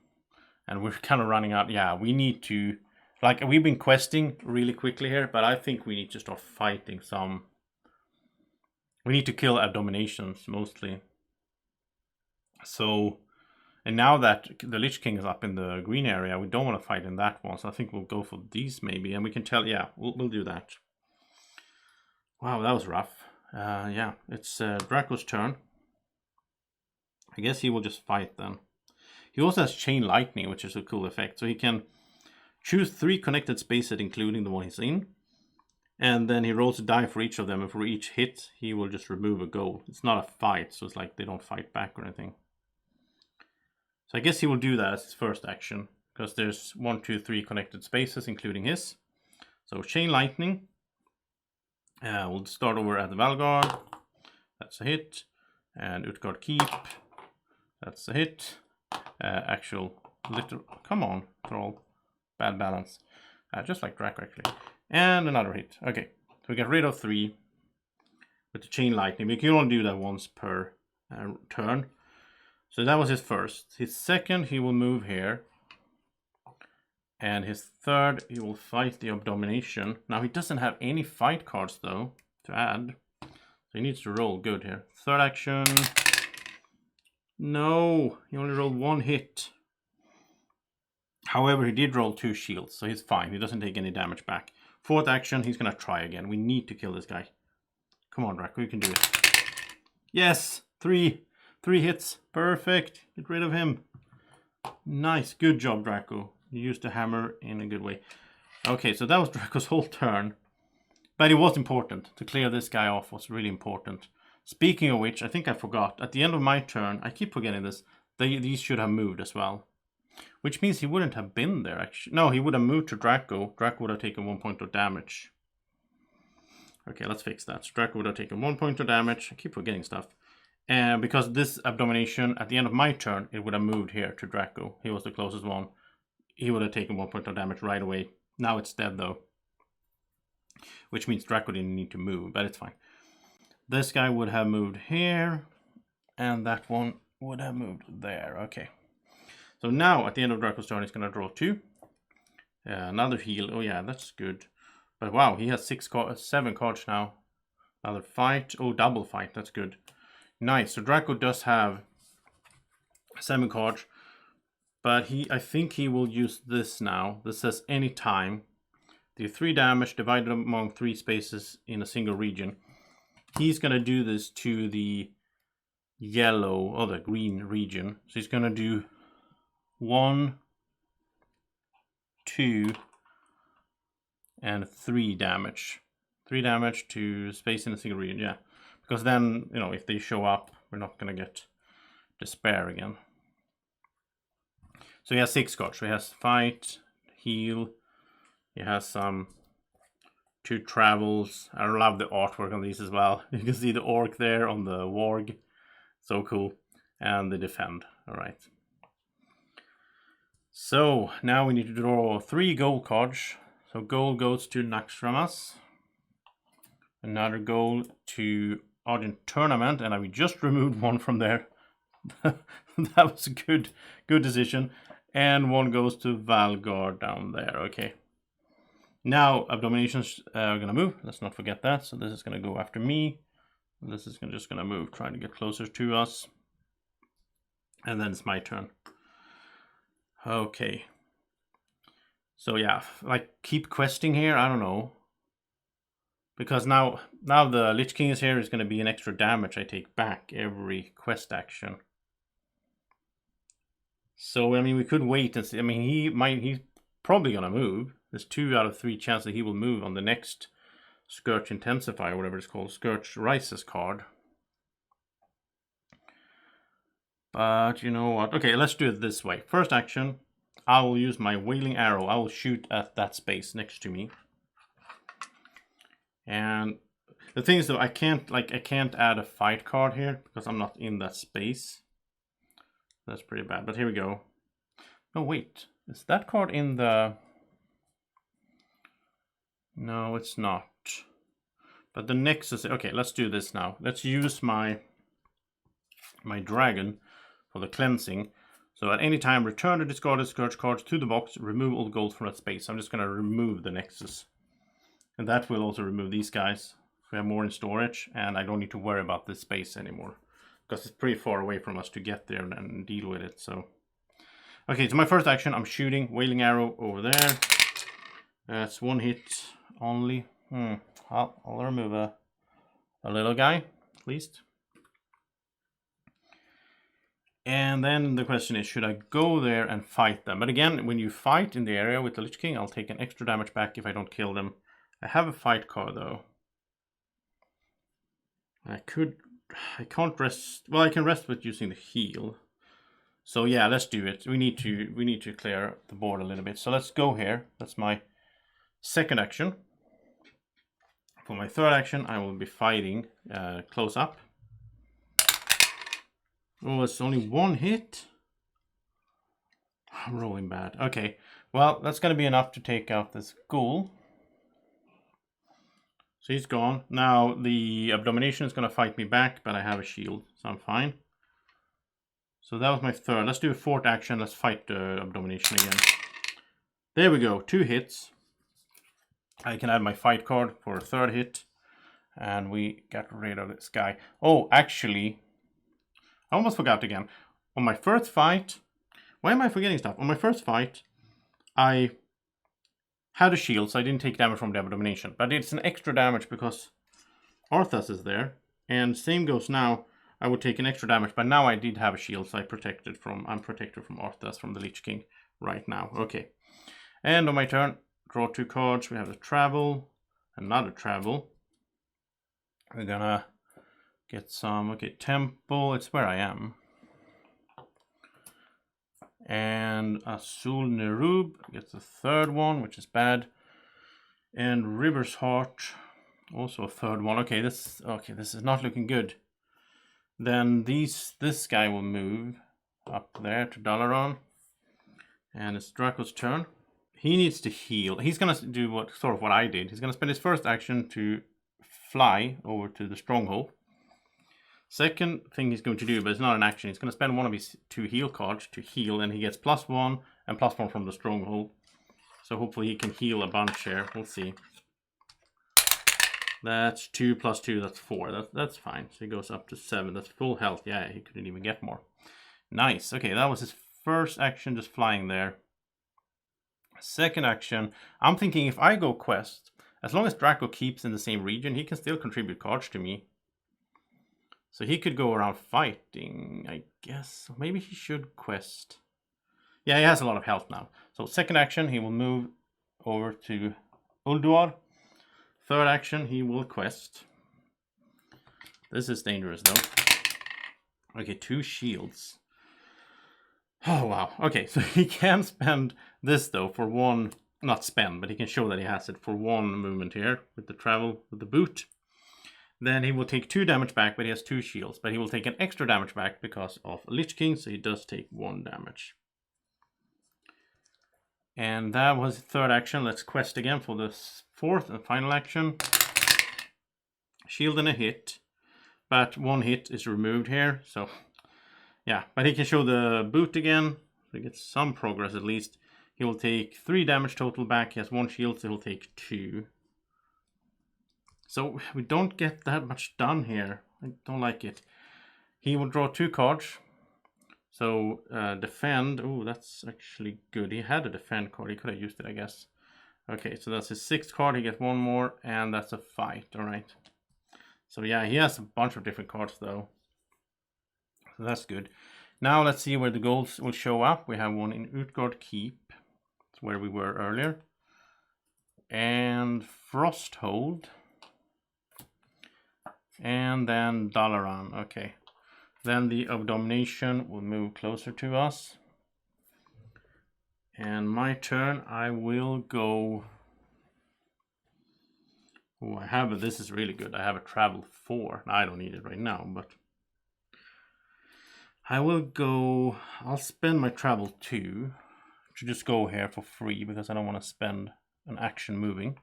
And we're kind of running out. Yeah, we need to, we've been questing really quickly here, but I think we need to start fighting some. We need to kill Abominations mostly. So, and now that the Lich King is up in the green area, we don't want to fight in that one. So I think we'll go for these maybe, and we can tell. Yeah, we'll do that. Wow, that was rough. Yeah, it's Draco's turn. I guess he will just fight then. He also has Chain Lightning, which is a cool effect. So he can choose 3 connected spaces, including the one he's in. And then he rolls a die for each of them. And for each hit, he will just remove a goal. It's not a fight, so it's like they don't fight back or anything. So I guess he will do that as his first action. Because there's 1, 2, 3 connected spaces, including his. So Chain Lightning. We'll start over at the Valguard. That's a hit. And Utgard Keep. That's a hit. Come on, Troll. Bad balance. Just like Draco, actually. And another hit. Okay, so we get rid of 3 with the Chain Lightning. We can only do that once per turn. So that was his first. His second, he will move here. And his third, he will fight the Abomination. Now, he doesn't have any fight cards, though, to add. So he needs to roll good here. Third action. No, he only rolled 1 hit. However, he did roll 2 shields, so he's fine. He doesn't take any damage back. 4th action, he's gonna try again. We need to kill this guy. Come on, Drako, you can do it. Yes! 3 hits. Perfect. Get rid of him. Nice. Good job, Drako. You used the hammer in a good way. Okay, so that was Draco's whole turn. But it was important. To clear this guy off was really important. Speaking of which, I think I forgot. At the end of my turn, I keep forgetting this, these should have moved as well. Which means he wouldn't have been there, actually. No, he would have moved to Drako. Drako would have taken 1 point of damage. Okay, let's fix that. So Drako would have taken 1 point of damage. I keep forgetting stuff. And because this abomination, at the end of my turn, it would have moved here to Drako. He was the closest one. He would have taken 1 point of damage right away. Now it's dead, though. Which means Drako didn't need to move, but it's fine. This guy would have moved here. And that one would have moved there. Okay. So now, at the end of Draco's turn, he's going to draw 2. Another heal. Oh, yeah, that's good. But wow, he has 7 cards now. Another fight. Oh, double fight. That's good. Nice. So Drako does have 7 cards. But I think he will use this now. This says anytime. Do 3 damage divided among 3 spaces in a single region. He's going to do this to the yellow or the green region. So he's going to do 1, 2, and 3 damage. 3 damage to space in a single region, yeah. Because then, you know, if they show up, we're not going to get despair again. So he has 6 cards. So he has fight, heal. He has some 2 travels. I love the artwork on these as well. You can see the orc there on the warg. So cool. And the defend. All right. So now we need to draw 3 gold cards. So gold goes to Niramas. Another gold to Argent Tournament, and I just removed 1 from there. That was a good decision. And 1 goes to Valgard down there. Okay. Now abominations are gonna move. Let's not forget that. So this is gonna go after me. This is just gonna move, trying to get closer to us. And then it's my turn. Okay. So yeah, like keep questing here. I don't know. Because now the Lich King is here, is going to be an extra damage I take back every quest action. So I mean, we could wait and see. I mean, he's probably going to move. There's 2 out of 3 chances that he will move on the next Scourge Intensify, or whatever it's called, Scourge Rises card. But you know what? Okay, let's do it this way. First action, I will use my Wailing Arrow. I will shoot at that space next to me. And the thing is though, I can't add a fight card here because I'm not in that space. That's pretty bad, but here we go. Oh wait, is that card in the... No, it's not. But the Nexus, okay, let's do this now. Let's use my dragon for the cleansing. So at any time, return the discarded Scourge cards to the box, remove all the gold from that space. I'm just going to remove the Nexus. And that will also remove these guys. We have more in storage, and I don't need to worry about this space anymore. Because it's pretty far away from us to get there and deal with it, so... Okay, so my first action, I'm shooting Wailing Arrow over there. That's 1 hit only. I'll remove a little guy, at least. And then the question is, should I go there and fight them? But again, when you fight in the area with the Lich King, I'll take an extra damage back if I don't kill them. I have a fight card though. I can't rest. Well, I can rest with using the heal. So yeah, let's do it. We need to clear the board a little bit. So let's go here. That's my second action. For my third action, I will be fighting close up. Oh, it's only 1 hit. I'm rolling bad. Okay, well, that's going to be enough to take out this ghoul. So he's gone. Now the abomination is going to fight me back, but I have a shield, so I'm fine. So that was my third. Let's do a 4th action. Let's fight the abomination again. There we go. 2 hits. I can add my fight card for a 3rd hit. And we got rid of this guy. Oh, actually, I almost forgot again. on my first fight, why am I forgetting stuff? On my first fight, I had a shield, so I didn't take damage from Devil Domination. But it's an extra damage because Arthas is there. And same goes now. I would take an extra damage, but now I did have a shield, so I'm protected from Arthas, from the Lich King right now. Okay. And on my turn, draw 2 cards. We have the travel, another travel. We're gonna get some, okay, Temple, it's where I am. And Azul Nerub gets the 3rd one, which is bad. And River's Heart, also a 3rd one. Okay, this is not looking good. Then this guy will move up there to Dalaran. And it's Draco's turn. He needs to heal. He's gonna do what I did. He's gonna spend his first action to fly over to the stronghold. Second thing he's going to do, but it's not an action, he's going to spend one of his 2 heal cards to heal, and he gets +1 and +1 from the stronghold. So hopefully he can heal a bunch here. We'll see. That's 2 + 2, that's 4. That's fine. So he goes up to 7. That's full health. Yeah, he couldn't even get more. Nice. Okay, that was his first action, just flying there. Second action, I'm thinking if I go quest, as long as Draco keeps in the same region, he can still contribute cards to me. So he could go around fighting, I guess. Maybe he should quest. Yeah, he has a lot of health now. So second action, he will move over to Ulduar. Third action, he will quest. This is dangerous though. Okay, 2 shields. Oh wow. Okay, so he can spend this though for 1, not spend, but he can show that he has it for 1 movement here with the travel, with the boot. Then he will take 2 damage back, but he has 2 shields. But he will take an extra damage back because of Lich King, so he does take 1 damage. And that was the third action. Let's quest again for the 4th and final action. Shield and a hit. But 1 hit is removed here, so yeah. But he can show the boot again, so he gets some progress at least. He will take 3 damage total back. He has 1 shield, so he'll take 2. So we don't get that much done here. I don't like it. He will draw 2 cards. So defend. Oh, that's actually good. He had a defend card. He could have used it, I guess. Okay, so that's his 6th card. He gets 1 more, and that's a fight. All right. So yeah, he has a bunch of different cards though. So that's good. Now let's see where the goals will show up. We have one in Utgard Keep. That's where we were earlier. And Frosthold. And then Dalaran. Okay. Then the Abomination will move closer to us. And my turn, I will go. Oh, I have a, this is really good. I have a travel 4. I don't need it right now, but I will go. I'll spend my travel 2 to just go here for free because I don't want to spend an action moving.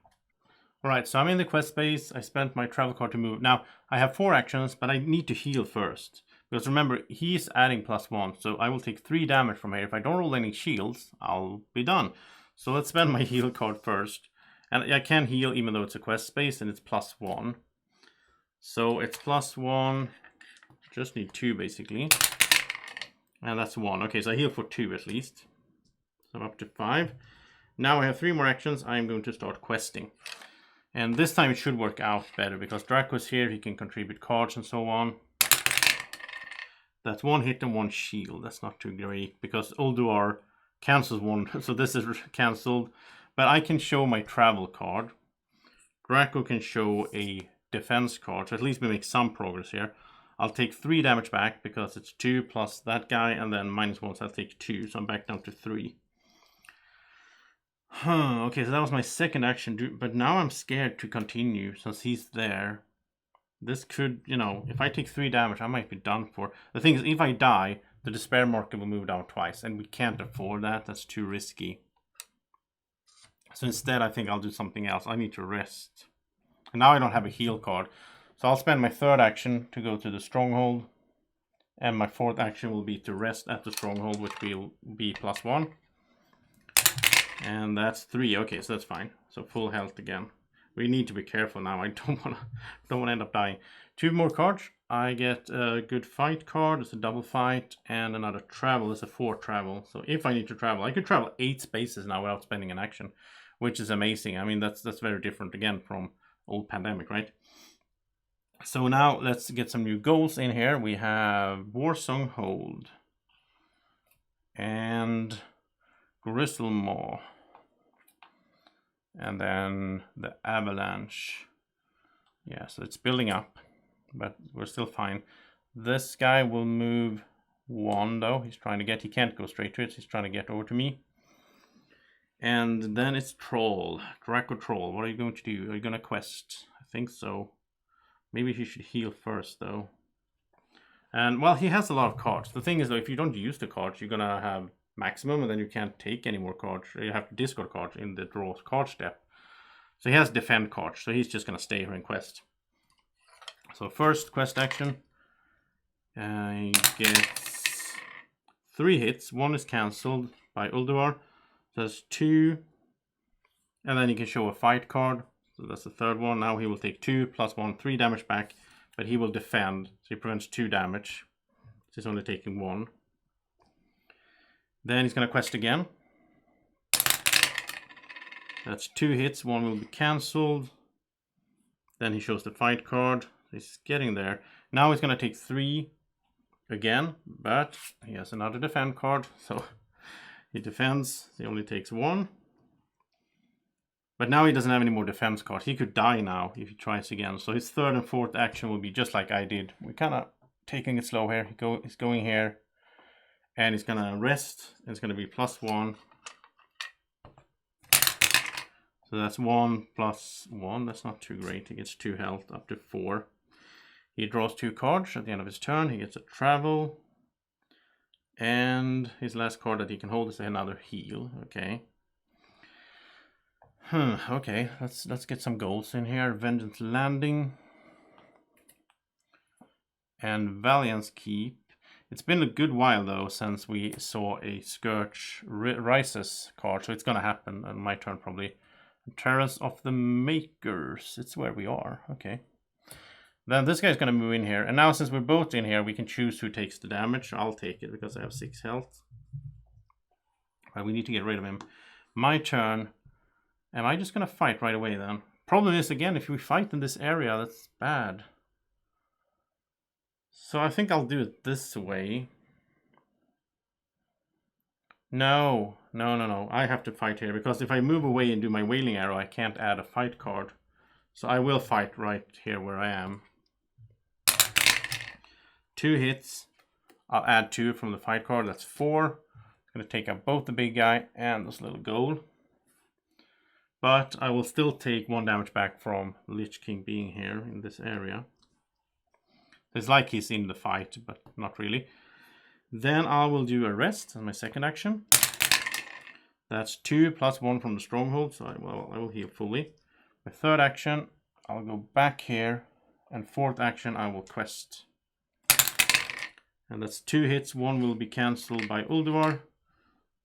Alright, so I'm in the quest space. I spent my travel card to move. Now, I have 4 actions, but I need to heal first. Because remember, he's adding +1, so I will take 3 damage from here. If I don't roll any shields, I'll be done. So let's spend my heal card first. And I can heal even though it's a quest space and it's +1. So it's +1. Just need 2 basically. And that's 1. Okay, so I heal for 2 at least. So I'm up to 5. Now I have 3 more actions. I'm going to start questing. And this time it should work out better because Draco's here. He can contribute cards and so on. That's 1 hit and 1 shield. That's not too great because Ulduar cancels 1. So this is cancelled. But I can show my travel card. Draco can show a defense card. So at least we make some progress here. I'll take 3 damage back because it's 2 plus that guy. And then -1, so I'll take 2. So I'm back down to 3. Okay, so that was my second action. But now I'm scared to continue since he's there. This could, you know, if I take 3 damage, I might be done for. The thing is, if I die, the despair marker will move down twice. And we can't afford that. That's too risky. So instead, I think I'll do something else. I need to rest. And now I don't have a heal card. So I'll spend my 3rd action to go to the stronghold. And my 4th action will be to rest at the stronghold, which will be +1. And that's 3. Okay, so that's fine. So full health again. We need to be careful now. I don't want to end up dying. 2 more cards. I get a good fight card. It's a double fight, and another travel. It's a 4 travel. So if I need to travel, I could travel 8 spaces now without spending an action, which is amazing. I mean, that's very different again from old Pandemic, right? So now let's get some new goals in here. We have Warsong Hold and Gristlemore, and then the Avalanche. Yeah, so it's building up, but we're still fine. This guy will move 1 though. He's trying to get, he can't go straight to it. He's trying to get over to me. And then it's Troll, Drako Troll. What are you going to do? Are you going to quest? I think so. Maybe he should heal first though. And well, he has a lot of cards. The thing is though, if you don't use the cards, you're going to have maximum, and then you can't take any more cards. You have to discard cards in the draw card step. So he has defend cards, so he's just going to stay here and quest. So first quest action, he gets 3 hits. 1 is cancelled by Ulduar. So that's 2, and then he can show a fight card. So that's the 3rd one. Now he will take 2 plus 1, 3 damage back, but he will defend, so he prevents 2 damage. So he's only taking 1. Then he's going to quest again. That's 2 hits, 1 will be cancelled. Then he shows the fight card. He's getting there. Now he's going to take 3 again, but he has another defend card, so he defends. He only takes 1. But now he doesn't have any more defense cards. He could die now if he tries again. So his 3rd and 4th action will be just like I did. We're kind of taking it slow here. He's going here, and he's going to rest. It's going to be +1. So that's 1 plus 1. That's not too great. He gets 2 health up to 4. He draws 2 cards at the end of his turn. He gets a travel. And his last card that he can hold is another heal. Okay. Okay, let's get some goals in here. Vengeance Landing. And Valiant's Keep. It's been a good while though since we saw a Scourge Rises card. So it's going to happen on my turn probably. Terrace of the Makers. It's where we are. Okay. Then this guy's going to move in here. And now since we're both in here, we can choose who takes the damage. I'll take it because I have 6 health. But we need to get rid of him. My turn. Am I just going to fight right away then? Problem is, again, if we fight in this area, that's bad. So I think I'll do it this way. No. I have to fight here, because if I move away and do my Wailing Arrow, I can't add a fight card. So I will fight right here where I am. 2 hits. I'll add 2 from the fight card. That's 4. I'm going to take out both the big guy and this little goal. But I will still take 1 damage back from Lich King being here in this area. It's like he's in the fight, but not really. Then I will do a rest as my second action. That's 2 plus 1 from the stronghold, so I will heal fully. My third action, I'll go back here, and fourth action, I will quest. And that's 2 hits. 1 will be cancelled by Ulduar.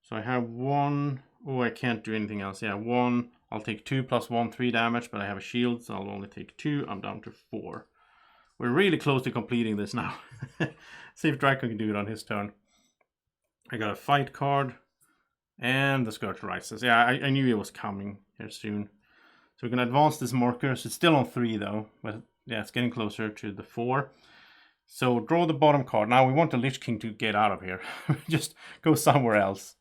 So I have 1. Oh, I can't do anything else. Yeah, 1. I'll take 2 plus 1, 3 damage, but I have a shield, so I'll only take 2. I'm down to 4. We're really close to completing this now. See if Drako can do it on his turn. I got a fight card. And the Scourge Rises. Yeah, I knew it was coming here soon. So we're going to advance this marker. So it's still on 3 though. But yeah, it's getting closer to the 4. So draw the bottom card. Now we want the Lich King to get out of here. Just go somewhere else.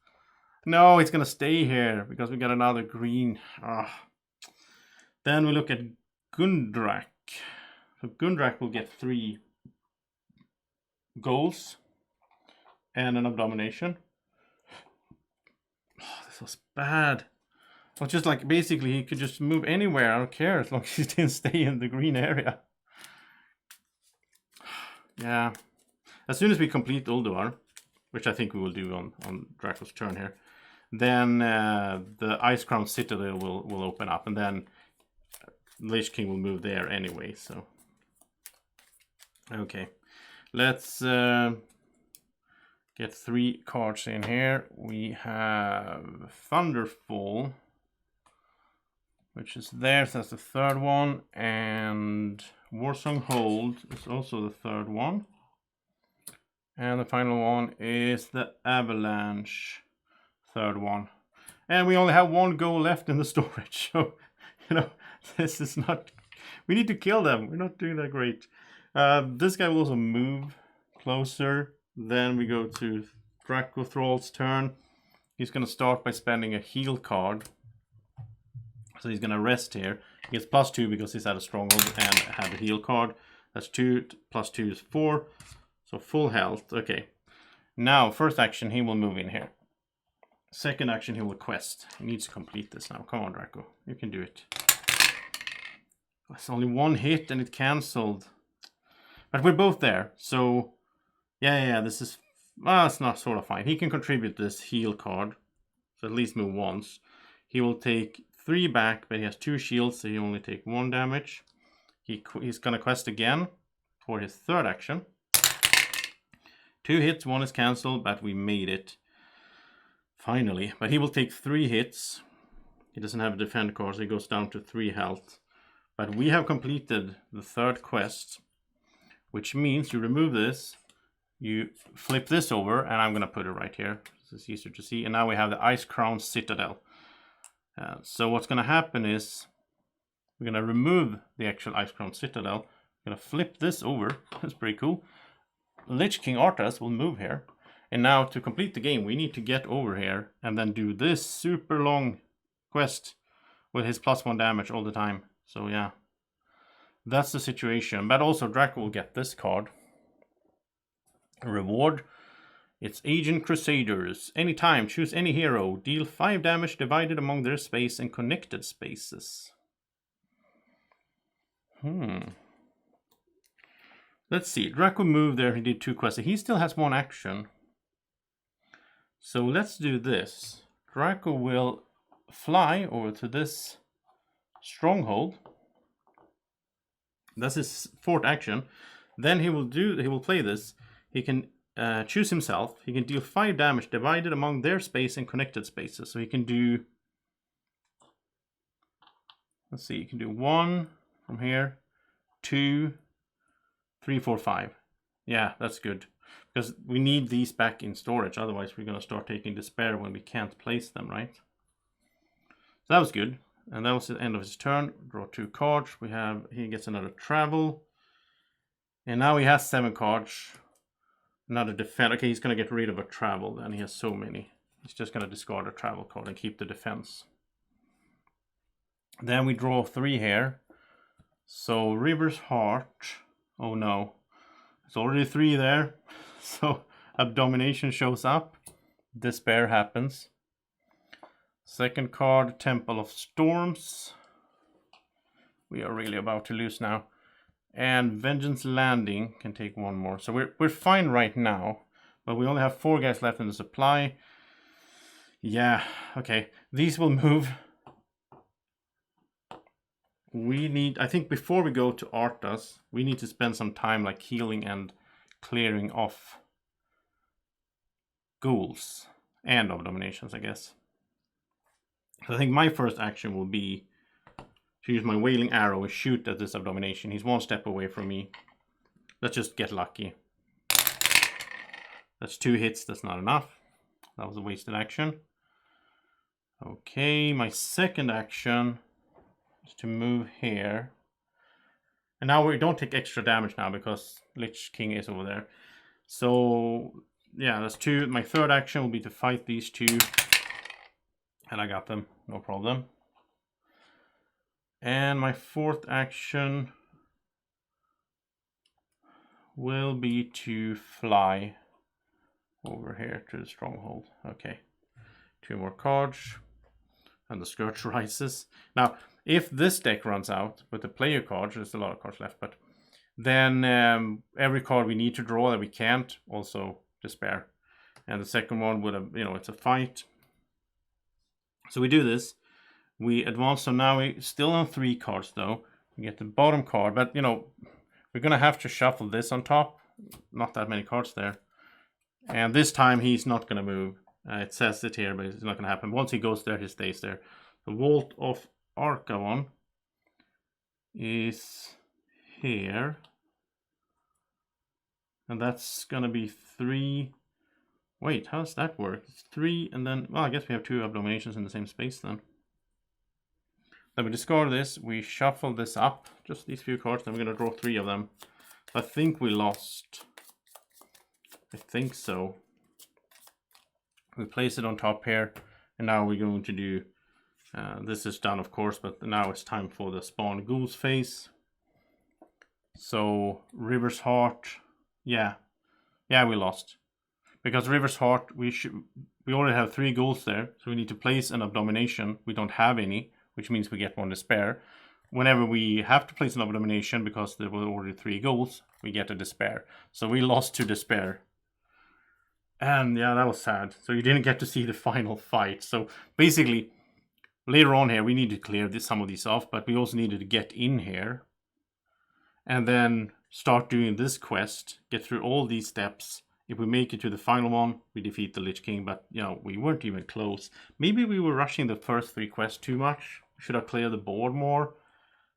No, it's going to stay here because we got another green. Then we look at Gundrak. So Gundrak will get 3 goals and an Abomination. Oh, this was bad. Well, just like basically he could just move anywhere. I don't care as long as he didn't stay in the green area. Yeah. As soon as we complete Ulduar, which I think we will do on Draco's turn here, then the Ice Crown Citadel will open up, and then Lich King will move there anyway. So okay, let's get 3 cards in here. We have Thunderfall. which is there. So that's the third one. And Warsong Hold is also the third one. And the final one is the Avalanche, third one. And we only have one goal left in the storage. So, you know, this is not... We need to kill them. We're not doing that great. This guy will also move closer. Then we go to Drako Thrall's turn. He's going to start by spending a heal card. So he's going to rest here. He gets +2 because he's at a stronghold and had a heal card. That's 2 + 2 is 4. So full health. Okay. Now, first action, he will move in here. Second action, he will quest. He needs to complete this now. Come on, Drako. You can do it. It's only one hit and it cancelled. But we're both there. So, yeah, this is... Well, it's not sort of fine. He can contribute this heal card. So at least move once. He will take 3 back, but he has 2 shields, so he only take 1 damage. He's going to quest again for his third action. 2 hits, 1 is cancelled, but we made it. Finally. But he will take 3 hits. He doesn't have a defend card, so he goes down to 3 health. But we have completed the third quest, which means you remove this, you flip this over, and I'm going to put it right here. This is easier to see. And now we have the Ice Crown Citadel. So what's going to happen is we're going to remove the actual Ice Crown Citadel. We're going to flip this over. That's pretty cool. Lich King Arthas will move here. And now to complete the game, we need to get over here and then do this super long quest with his +1 damage all the time. So yeah, that's the situation. But also Drako will get this card. Reward. It's Agent Crusaders. Anytime, choose any hero. Deal 5 damage divided among their space and connected spaces. Let's see. Drako moved there. He did 2 quests. He still has 1 action. So let's do this. Drako will fly over to this stronghold. That's his 4th action. Then he will play this. He can choose himself. He can deal 5 damage divided among their space and connected spaces. So he can do... Let's see. You can do 1 from here, 2, 3, 4, 5. Yeah, that's good. Because we need these back in storage. Otherwise, we're going to start taking despair when we can't place them, right? So that was good. And that was the end of his turn. Draw 2 cards. He gets another travel. And now he has 7 cards. Another defense. Okay, he's going to get rid of a travel then. He has so many. He's just going to discard a travel card and keep the defense. Then we draw 3 here. So River's Heart. Oh no. It's already 3 there. So Abomination shows up. Despair happens. Second card, Temple of Storms. We are really about to lose now. And Vengeance Landing can take 1 more. So we're fine right now. But we only have 4 guys left in the supply. Yeah, okay. These will move. We need, I think before we go to Arthas, we need to spend some time like healing and clearing off ghouls and abominations, I guess. So I think my first action will be to use my Wailing Arrow and shoot at this abomination. He's 1 step away from me. Let's just get lucky. That's 2 hits, that's not enough. That was a wasted action. Okay, my second action is to move here. And now we don't take extra damage now because Lich King is over there. So yeah, that's 2. My third action will be to fight these 2. And I got them, no problem. And my 4th action will be to fly over here to the stronghold. Okay, 2 more cards. And the Scourge rises. Now, if this deck runs out with the player cards, there's a lot of cards left, but then every card we need to draw that we can't, also despair. And the second one would have, it's a fight. So we do this. We advance, so now we still on 3 cards though. We get the bottom card, but we're gonna have to shuffle this on top. Not that many cards there. And this time he's not gonna move. It says it here, but it's not gonna happen. Once he goes there, he stays there. The Vault of Arca one is here. And that's gonna be 3. Wait, how does that work? It's 3 and then, well, I guess we have 2 abominations in the same space then. Then we discard this, we shuffle this up, just these few cards, then we're gonna draw 3 of them. I think we lost. I think so. We place it on top here, and now we're going to do, this is done of course, but now it's time for the Spawn Ghouls phase. So, River's Heart, yeah, we lost. Because River's Heart, we already have 3 ghouls there, so we need to place an Abomination. We don't have any, which means we get 1 Despair. Whenever we have to place an Abomination, because there were already 3 ghouls, we get a Despair. So we lost to Despair. And yeah, that was sad. So you didn't get to see the final fight. So basically, later on here, we need to clear some of these off, but we also needed to get in here. And then start doing this quest, get through all these steps. If we make it to the final one, we defeat the Lich King, but you know, we weren't even close. Maybe we were rushing the first 3 quests too much. We should have cleared the board more,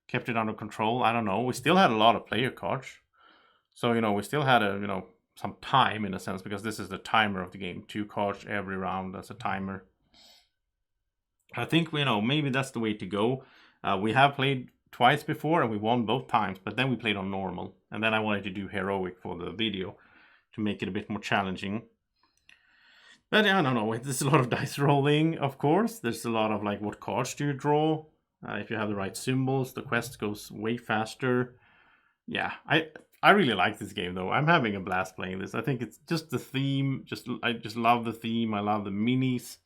kept it under control. I don't know. We still had a lot of player cards. So, you know, we still had some time in a sense, because this is the timer of the game. 2 cards every round as a timer. I think, you know, maybe that's the way to go. We have played twice before and we won both times, but then we played on normal. And then I wanted to do heroic for the video, to make it a bit more challenging. But I don't know, there's a lot of dice rolling, of course. There's a lot of like, what cards do you draw? If you have the right symbols, the quest goes way faster. Yeah, I really like this game though. I'm having a blast playing this. I think it's just the theme, I just love the theme. I love the minis.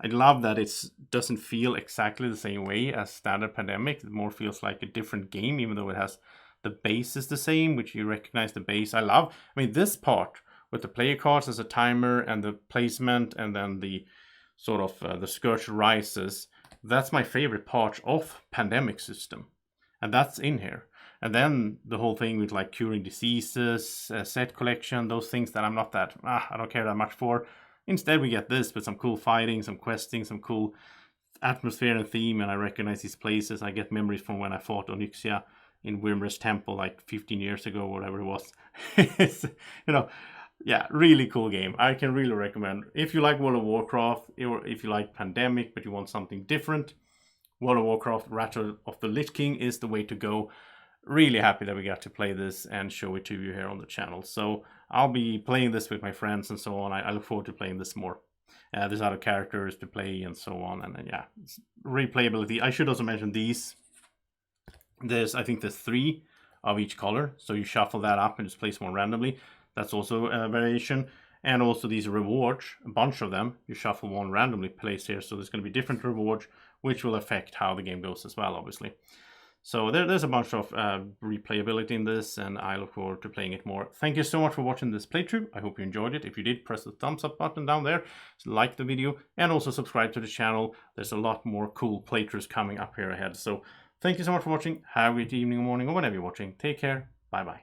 I love that it doesn't feel exactly the same way as standard Pandemic. It more feels like a different game, even though it has the base is the same, which you recognize the base. I mean, this part with the player cards as a timer and the placement and then the sort of the Scourge Rises, that's my favorite part of Pandemic system. And that's in here. And then the whole thing with like curing diseases, set collection, those things that I'm not that, I don't care that much for. Instead, we get this with some cool fighting, some questing, some cool atmosphere and theme, and I recognize these places. I get memories from when I fought Onyxia in Wyrmrest Temple like 15 years ago, whatever it was. It's, you know, yeah, really cool game. I can really recommend. If you like World of Warcraft, or if you like Pandemic, but you want something different, World of Warcraft Wrath of the Lich King is the way to go. Really happy that we got to play this and show it to you here on the channel. So I'll be playing this with my friends and so on. I look forward to playing this more. There's other characters to play and so on. And yeah, replayability. I should also mention these. I think there's 3 of each color. So you shuffle that up and just place one randomly. That's also a variation. And also these rewards, a bunch of them. You shuffle one randomly placed here. So there's going to be different rewards, which will affect how the game goes as well, obviously. So there's a bunch of replayability in this, and I look forward to playing it more. Thank you so much for watching this playthrough. I hope you enjoyed it. If you did, press the thumbs up button down there, like the video, and also subscribe to the channel. There's a lot more cool playthroughs coming up here ahead. So thank you so much for watching. Have a great evening or morning, or whenever you're watching. Take care. Bye-bye.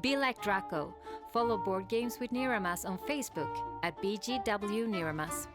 Be like Drako. Follow Board Games with Niramas on Facebook at BGW Niramas.